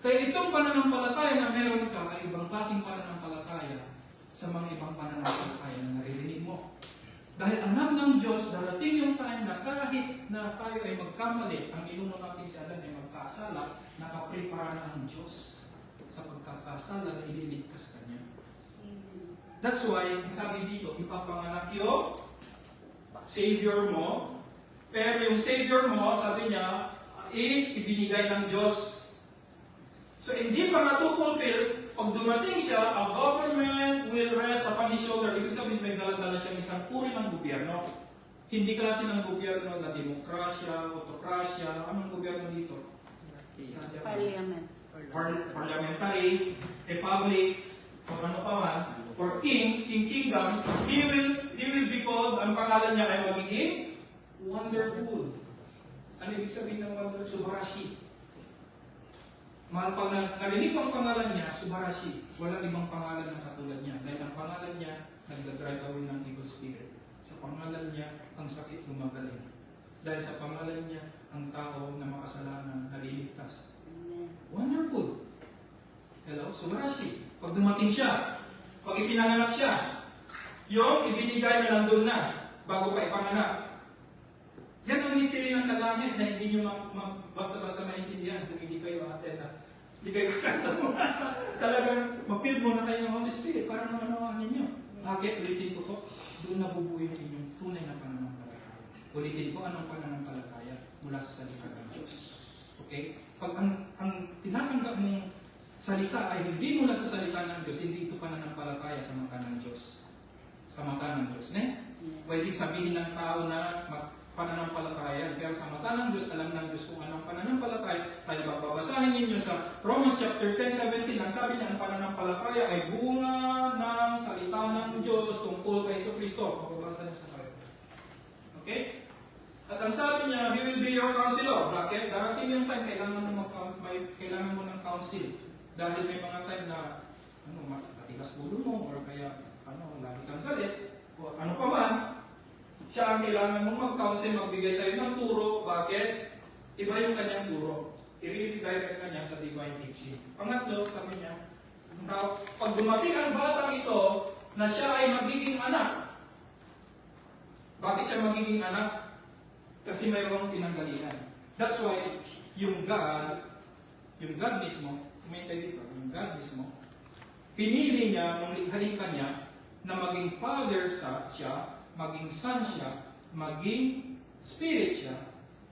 Kaya itong pananampalataya na meron ka ay ibang klaseng pananampalataya sa mga ibang pananampalataya na naririnig mo. Dahil alam ng Diyos, darating yung time na kahit na tayo ay magkamali, ang inuno natin si Adan ay magkasala, nakaprepara na ang Diyos sa pagkakasala na ililigtas ka niya. That's why, ang sabi dito, ipapanganak yung Savior mo, pero yung Savior mo, sabi niya, is ibinigay ng Diyos. So, hindi pa natupulpil o pag dumating siya, a government will rest upon his shoulder. Ibig sabihin, may dala-dala siyang isang uri ng gobyerno. Hindi klase ng gobyerno na demokrasya, autokrasya. Anong gobyerno dito? Sa Japan? Parliament. Parliamentary, republic, o ano pa man, for kingdom, he will be called, ang pangalan niya ay magiging wonderful. Ano ibig sabihin ng wonderful? Subarashi. Pag narinig ang pangalan niya, Subarashi, walang ibang pangalan na katulad niya. Dahil ang pangalan niya, nagdadrive away ng evil spirit. Sa pangalan niya, ang sakit gumagaling. Dahil sa pangalan niya, ang tao na makasalanan naliligtas. Amen. Wonderful. Hello? Subarashi. Pag dumating siya, pag ipinanganak siya, yung ibinigay na nandun na, bago pa ipanganak. Yan ang mystery ng kalangit na hindi nyo basta-basta maintindihan kung hindi kayo attend na. Hindi kayo talagang mapil mo na kayo ng Holy Spirit para naman ninyo. Bakit? Ulitin ko to. Doon nabubuhay yung inyong tunay na pananampalataya. Ulitin ko anong pananampalataya mula sa salita ng Diyos. Okay? Pag ang tinatanggap mong salita ay hindi mula sa salita ng Diyos, hindi ito pananampalataya sa mata ng Diyos. Sa mata ng Diyos. Pwede sabihin ng tao na pananampalataya. Pero sa mata ng Diyos, alam ng Diyos kung anong pananampalataya. Tayo babasahin ninyo sa Romans chapter 10:17. Ang sabi niya, ang pananampalataya ay bunga ng salita ng Diyos tungkol kay Jesucristo. Mababasa niyo sa kayo. Okay? At ang sabi niya, He will be your counselor. Bakit? Darating yung time, kailangan mo ng counsel. Dahil may mga time na matigas ulo mo, or kaya lagi kang galit, o ano pa man, siya ang kailangan mong mag-counsel, magbigay sa'yo ng turo. Bakit? Iba yung kanyang turo. I-redirect ka niya sa divine teaching. Pangatlo, sabi niya, pag dumating ang batang ito na siya ay magiging anak. Bakit siya magiging anak? Kasi mayroong pinanggalingan. That's why yung God mismo, yung God mismo, pinili niya nung likhain kanya na maging father siya, maging son siya, maging spirit siya,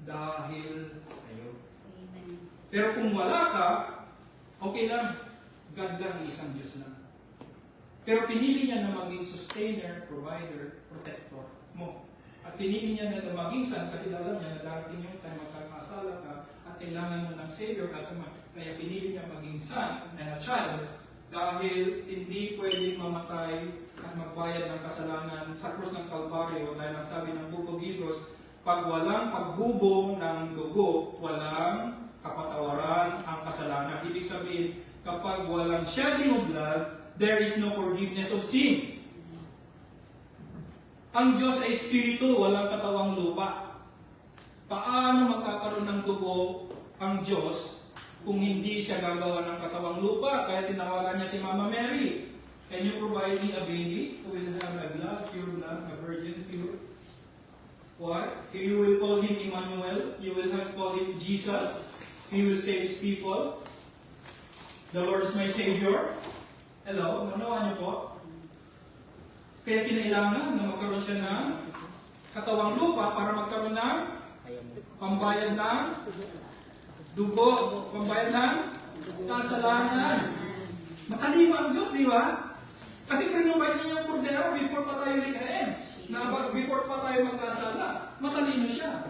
dahil sa iyo. Amen. Pero kung wala ka, okay lang. God lang, isang Diyos lang. Pero pinili niya na maging sustainer, provider, protector mo. At pinili niya na maging son kasi alam niya na darating yung time magkakasala ka at kailangan mo ng Savior as a man. Kaya pinili niya maging son and a child dahil hindi pwedeng mamatay at magbayad ng kasalanan sa krus ng Kalbaryo dahil ang sabi ng Book of Hebrews, pag walang pagbubo ng dugo, walang kapatawaran ang kasalanan. Ibig sabihin, kapag walang shedding of blood, there is no forgiveness of sin. Ang Diyos ay Espiritu, walang katawang lupa. Paano magkakaroon ng dugo ang Diyos kung hindi siya gagawa ng katawang lupa? Kaya tinawagan niya si Mama Mary. Can you provide me a baby who will have a blood, pure blood, a virgin, pure? Why? You will call him Emmanuel. You will have call him Jesus. He will save his people. The Lord is my Savior. Hello? Manawa niyo po? Kaya kinailangan na magkaroon siya ng katawang lupa para magkaroon ng pambayad ng dugo, pambayad ng kasalanan. Matalino ang Diyos, di ba? Kasi pinubay niya yung kordero before pa tayo likhain. Before pa tayo magkasala. Matalino siya.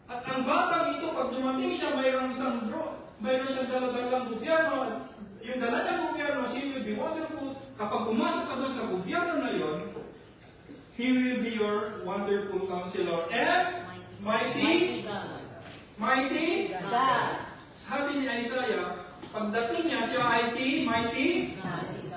At ang batang ito, pag dumating siya, mayroong isang mayroon siyang daladalang gobyerno. Yung dala ng gobyerno, he will be wonderful. Kapag pumasok ka doon sa gobyerno na yon, he will be your wonderful counselor and mighty God. Sabi ni Isaiah, pagdating niya, siya ay si mighty.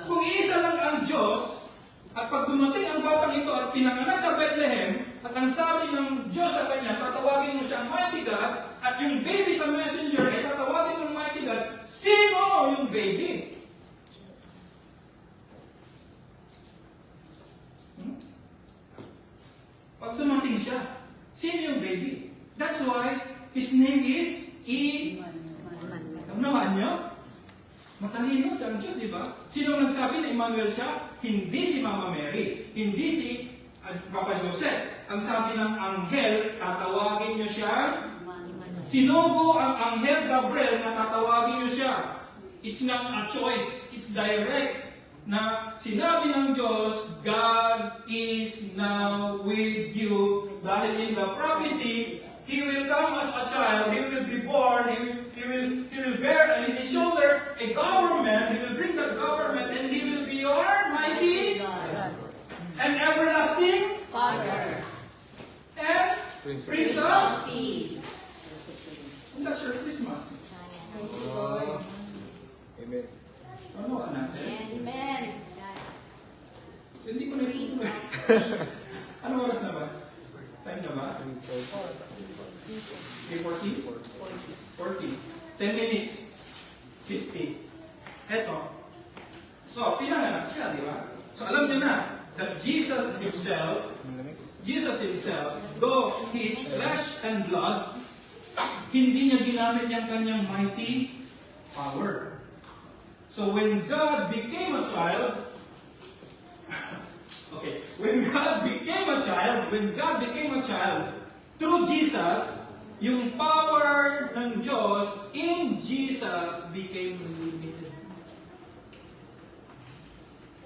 Kung iisa lang ang Diyos, at pag dumating ang batang ito at pinanganak sa Bethlehem, at ang sabi ng Diyos sa kanya, tatawagin mo siyang mighty God, at yung baby sa messenger ay tatawagin mong mighty God, sino yung baby? Pag dumating siya, sino yung baby? That's why his name is Naman niyo? Matalino ang Diyos, di ba? Sino nagsabi na Emmanuel siya? Hindi si Mama Mary. Hindi si Papa Joseph. Ang sabi ng anghel, tatawagin niyo siya. Sinugo ang anghel Gabriel na tatawagin niyo siya. It's not a choice. It's direct na sinabi ng Diyos, God is now with you. Dahil in the prophecy, He will come as a child, He will be born, He will bear in His shoulder a government, He will bring the government, and He will be your mighty and everlasting Father. and Prince of. Peace. And that's your Christmas. Amen. Ano ka natin? Amen. Hindi ko na Prince of Peace. Ano oras na ba? Time na ba? 3:40? 40. 10 minutes. 50. Eto. So, pinanganak siya, di ba? So, alam niyo na that Jesus Himself, though He is flesh and blood, hindi niya ginamit yung kanyang mighty power. So, when God became a child, okay, when God became a child, through Jesus, yung power ng Diyos in Jesus became limited.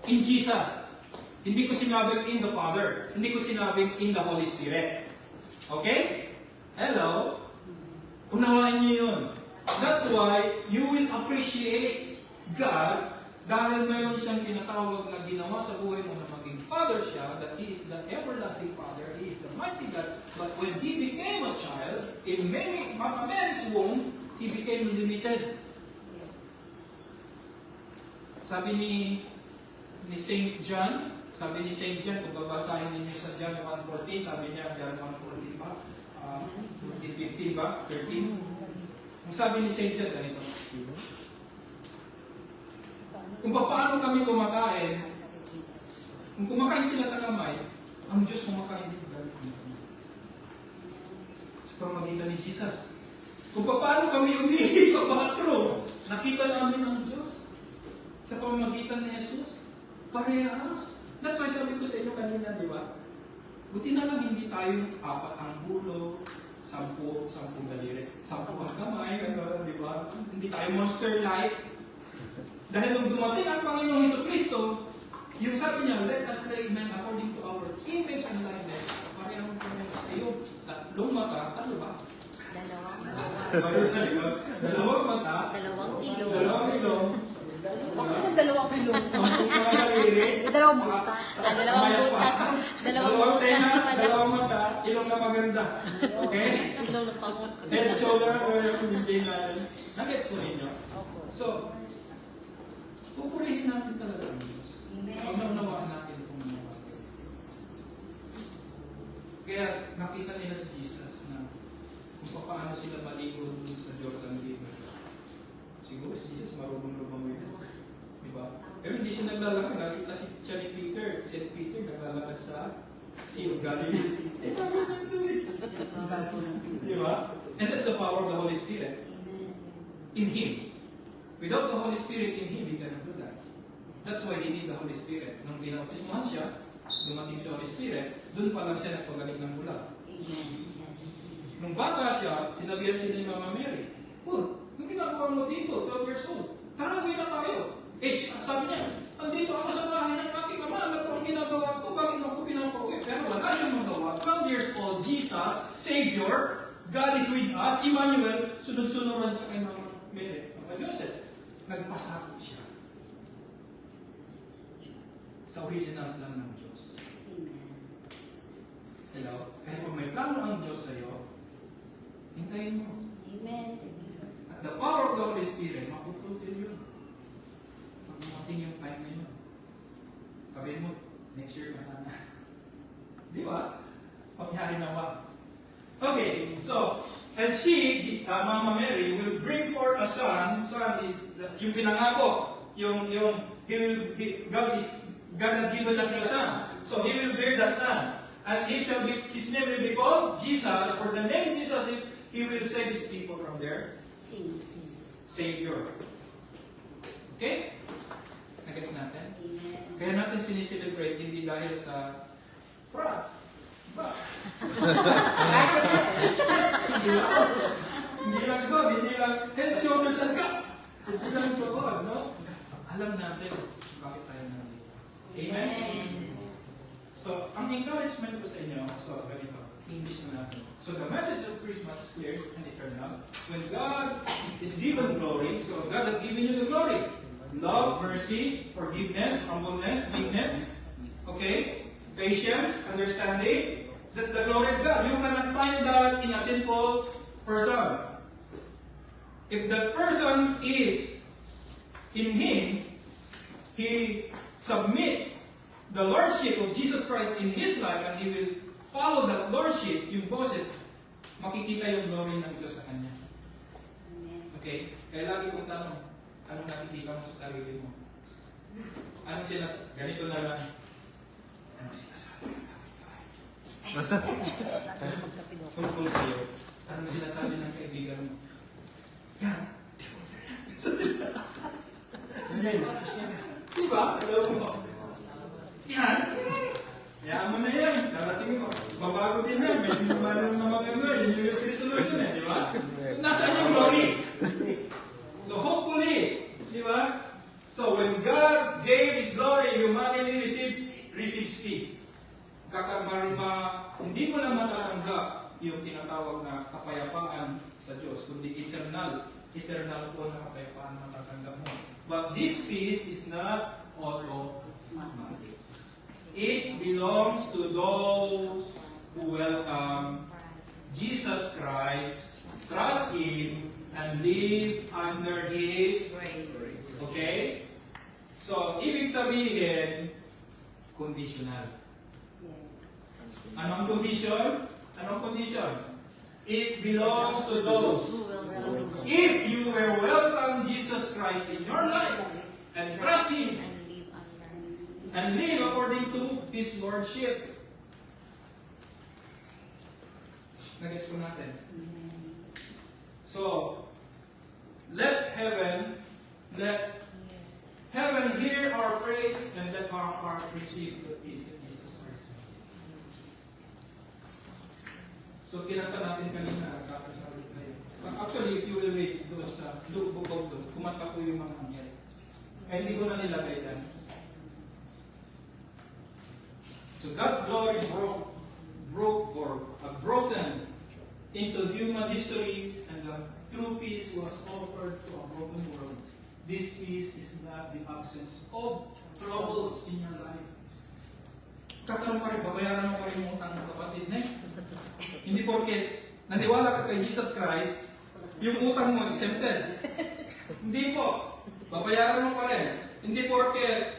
In Jesus. Hindi ko sinabing in the Father. Hindi ko sinabing in the Holy Spirit. Okay? Hello? Unawain niyo yun. That's why you will appreciate God dahil mayroon siyang tinatawag na ginawa sa buhay mo na maging Father siya, that He is the everlasting Father, He is the mighty God. But when He became a child, in Mama Mary's womb, He became limited. Sabi ni Saint John, kung babasahin ninyo sa John 1:14, sabi niya, John 1:14 ba? 15 ba? 13? Ang sabi ni Saint John, ganito. Kung paano kami kumakain, kung kumakain sila sa kamay, ang Diyos kumakain din. Sa pamagitan ni Jesus. Kung paano kami umihi sa bathroom, nakita namin ang Diyos. Sa pamagitan ni Jesus. Parehas. That's why sabi ko sa inyo kanina, di ba? Buti na lang hindi tayo 4 ang ulo, 10 daliri, 10 ang kamay, gano'n, di ba? Hindi tayo monster like. Dahil nung dumating ang Panginoong Jesucristo, yung sabi niya, let us create man according to our image and likeness. Parehang Panginoon sa iyo. 3 mata, ano ba? Dalawang mata, 2 kilo. 2 ilong, Bakit ang 2 kilo? 10 mga daliri, 2 butas. 2 butas. 2 butas tenga, pala. 2 mata, ilong na maganda. Okay? Ilaw na pangot. Head, shoulder, or hindi natin. Nag-gets po ninyo? So, pupurihin natin talaga ang Diyos. Pag naunawaan natin kung ano natin. Kaya nakita nila si Jesus na kung paano sila maligo sa Jordan River. Siguro si Jesus marunong lumamig. Diba? Pero hindi siya naglalakad. Nakita siya ni Peter. Si Peter naglalakad sa Sea of Galilee. Diba? And that's the power of the Holy Spirit in Him. Without the Holy Spirit in Him, He cannot do that. That's why He need the Holy Spirit. Nung binautismuhan siya, dumating si Holy Spirit, dun pa lang siya nagpagaling ng bulag. Nung bata siya, sinabihan siya ni Mama Mary, anong ginagawa mo dito? 12 years old. Tara, uwi na tayo. Sabi niya, andito ako sa bahay ng aking ama. Alam ko ang ginagawa ko. Bakit mo ako pinapauwi? Pero wala siyang magawa. 12 years old, Jesus, Savior, God is with us, Emmanuel, sunod-sunuran siya kay Mama Mary. Papa Joseph, nagpasakot siya sa original plan ng Diyos. Hello? Kaya kung may plano ang Diyos sa'yo, hintayin mo. Amen. At the power of the Holy Spirit, mapupultil yun. Pag dumating yung time na yun. Sabihin mo, next year na sana. Di ba? Pangyari na ba? Okay, so, and she, Mama Mary, will bring forth a son. Son is, yung pinangako. God has given us the son. So, He will bear that son. And his name will be called Jesus. For the name Jesus, He will save His people from their Sins. Savior. Okay? Nagets natin? Amen. Kaya natin sinicelebrate hindi dahil sa pra. Ba? Hindi lang God, hindi lang head, shoulders, and cup. Hindi lang doon, no? Alam natin bakit tayo nandito. Amen? So, ang encouragement ko sa inyo, so ganito, English na natin. So, the message of Christmas is clear and eternal. When God is given glory, so God has given you the glory. Love, mercy, forgiveness, humbleness, meekness, okay? Patience, understanding. That's the glory of God. You cannot find that in a sinful person. If that person is in Him, he submit the Lordship of Jesus Christ in his life and he will follow that Lordship, yung boses, makikita yung glory ng Diyos sa kanya. Okay? Kaya lagi kong tanong, anong nakikita mo sa sarili mo? Anong sinasabi? Ganito na lang. Anong sinasabi ng kapitbahay? Tungkol sa'yo. Anong sinasabi ng kaibigan mo? Yan. Diba? Alam mo. Yan. Yan mo na yan. Darating mo. Mabago din yan. May lumalong na mga yung New Year's resolution eh. Diba? Nasaan yung glory? So hopefully, diba? So when God gave His glory, humanity receives peace. Hindi mo lang matatanggap yung tinatawag na kapayapaan sa Diyos, kundi eternal po na kapayapaan matatanggap mo. But this peace is not automatic. It belongs to those who welcome Jesus Christ, trust Him, and live under His grace. Okay? So, ibig sabihin, conditional. Anong condition? Anong condition? It belongs to those. If you will welcome Jesus Christ in your life and trust Him and live according to His Lordship. Nag-gets po natin. So, let heaven hear our praise and let our heart receive the peace of Jesus Christ. So, kinanta natin kanina, actually, if you will read doon sa Book of Luke, kumanta po yung mga anghel. Kaya hindi ko na nilagay dyan. So God's glory broken into human history, and the true peace was offered to a broken world. This peace is not the absence of troubles in your life. Kakaroon pa rin, babayaran mo pa rin yung utang ng kapatid, ne? Hindi porket naniwala ka kay Jesus Christ, yung utang mo exempted. Hindi po. Babayaran mo pa rin. Hindi porket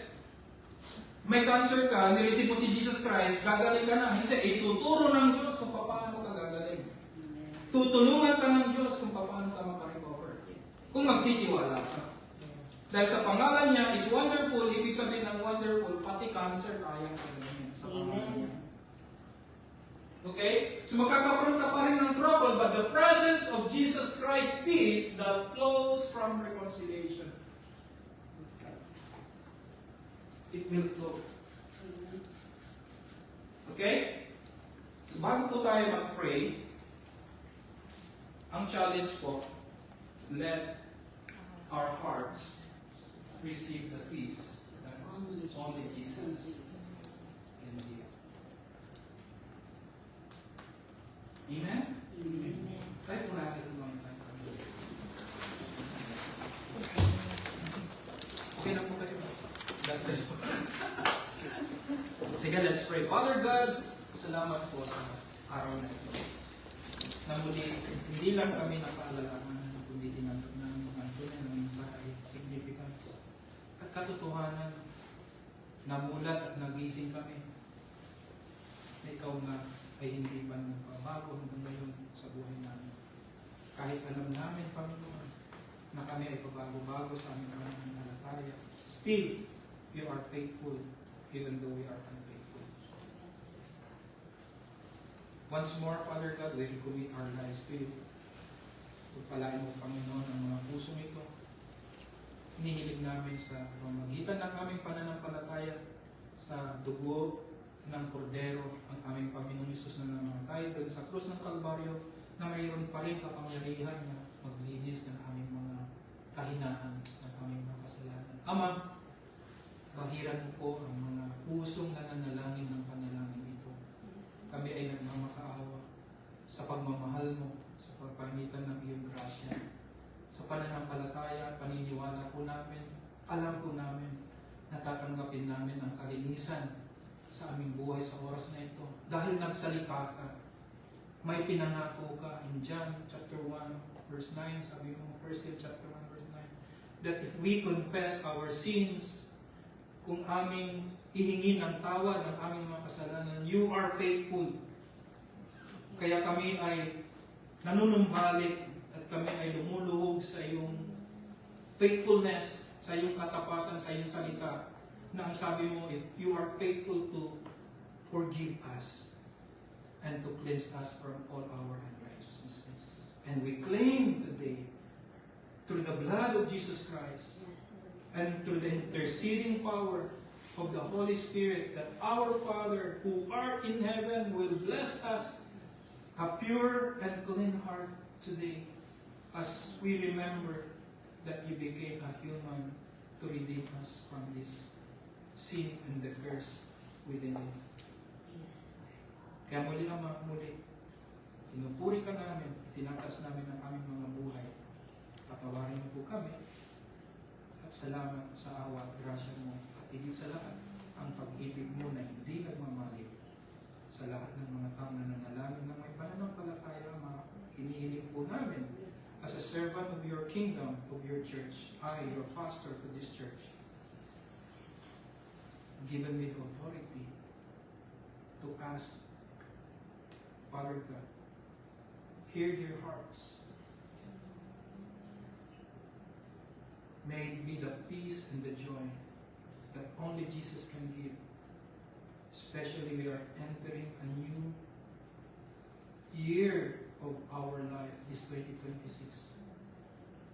may cancer ka, nireceive mo si Jesus Christ, gagaling ka na. Hindi. Ituturo ng Diyos kung paano ka gagaling. Tutulungan ka ng Diyos kung paano ka makarecover. Kung magtitiwala ka. Dahil sa pangalan niya is wonderful, ibig sabihin ng wonderful, pati cancer kayang kagaling sa pangalan niya. Okay? So magkakaroon ka pa rin ng trouble, but the presence of Jesus Christ's peace that flows from reconciliation, it will flow. Okay? So bago po tayo mag-pray, ang challenge po, let our hearts receive the peace that only Jesus can give. Amen? Try po natin ito mga time. Okay na po kayo. God bless po. Sige, let's pray. Father God, salamat po sa araw na ito. Na muli, hindi lang kami napaalalaman, kundi tinanggap ng mga tunay ng mensahe, significance, at katotohanan na mulat at nagising kami. Na ikaw nga ay hindi pa nagpabago hanggang ngayon sa buhay namin. Kahit alam namin, Panginoon, na kami ay pabago-bago sa aming pananampalataya, still, you are faithful even though we are unfaithful. Once more, Father God, we commit our lives to you. Pagpalain mo, Panginoon, ang mga pusong ito. Hinihilig namin sa pamamagitan ng aming pananampalataya sa dugo ng Kordero, ang aming Panginoon Isus na namatay doon sa krus ng Kalbaryo, na mayroon pa rin kapangyarihan na maglinis ng aming mga kahinaan ng aming mga kasalanan. Ama, bahiran mo po ang mga pusong nananalangin ng panalangin ito. Kami ay nagmamakaawa sa pagmamahal mo, sa pagpamitan ng iyong grasya. Sa pananampalataya at paniniwala po namin, alam po namin, natatanggapin namin ang kalinisan sa aming buhay sa oras na ito. Dahil nagsalita ka, may pinangako ka in John chapter 1 verse 9, sabi mo, 1 John chapter 1 verse 9, that if we confess our sins, kung aming ihingi ng tawad ang aming mga kasalanan, you are faithful. Kaya kami ay nanunumbalik at kami ay lumuluhog sa iyong faithfulness, sa iyong katapatan, sa iyong salita, na ang sabi mo, you are faithful to forgive us and to cleanse us from all our unrighteousnesses. And we claim today, through the blood of Jesus Christ, and through the interceding power of the Holy Spirit, that our Father who art in heaven will bless us a pure and clean heart today, as we remember that you became a human to redeem us from this sin and the curse within it. Kaya muli Ama, muli, pinupuri ka namin, itinatas namin ang aming mga buhay. Patawarin mo po kami, at salamat sa awa at grasya mo, at higit sa lahat, ang pag-ibig mo na hindi nagmamalit sa lahat ng mga taong nananalangin na may pananampalataya, Ama, hinihiling po namin as a servant of your kingdom, of your church, I, your pastor to this church, given me the authority to ask, Father God, hear their hearts. May it be the peace and the joy that only Jesus can give. Especially we are entering a new year of our life, this 2026,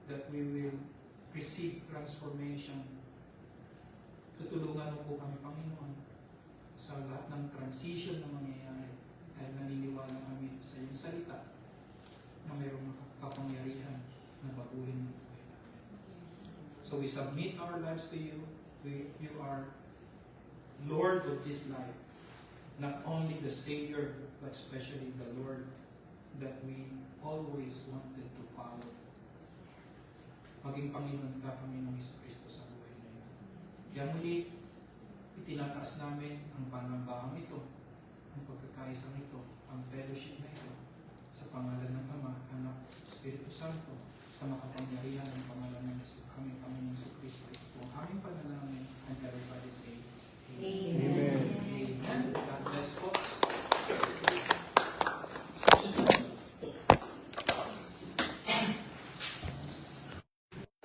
that we will receive transformation. Tutulungan mo po kami, Panginoon, sa lahat ng transition na mangyayari, dahil naniniwala kami sa iyong salita na mayroong kapangyarihan na baguhin mo buhay namin. So we submit our lives to you. You are Lord of this life, not only the Savior, but especially the Lord that we always wanted to follow. Maging Panginoon ka, Panginoong Jesucristo, sa buhay na ito. Kaya muli, itinataas namin ang panambahang ito, ang pagkakaisang ito, ang fellowship na ito, sa pangalan ng Ama, Anak, Espiritu Santo, sa makapangyarihan ng pangalan ng Yesu, aming Panginoon.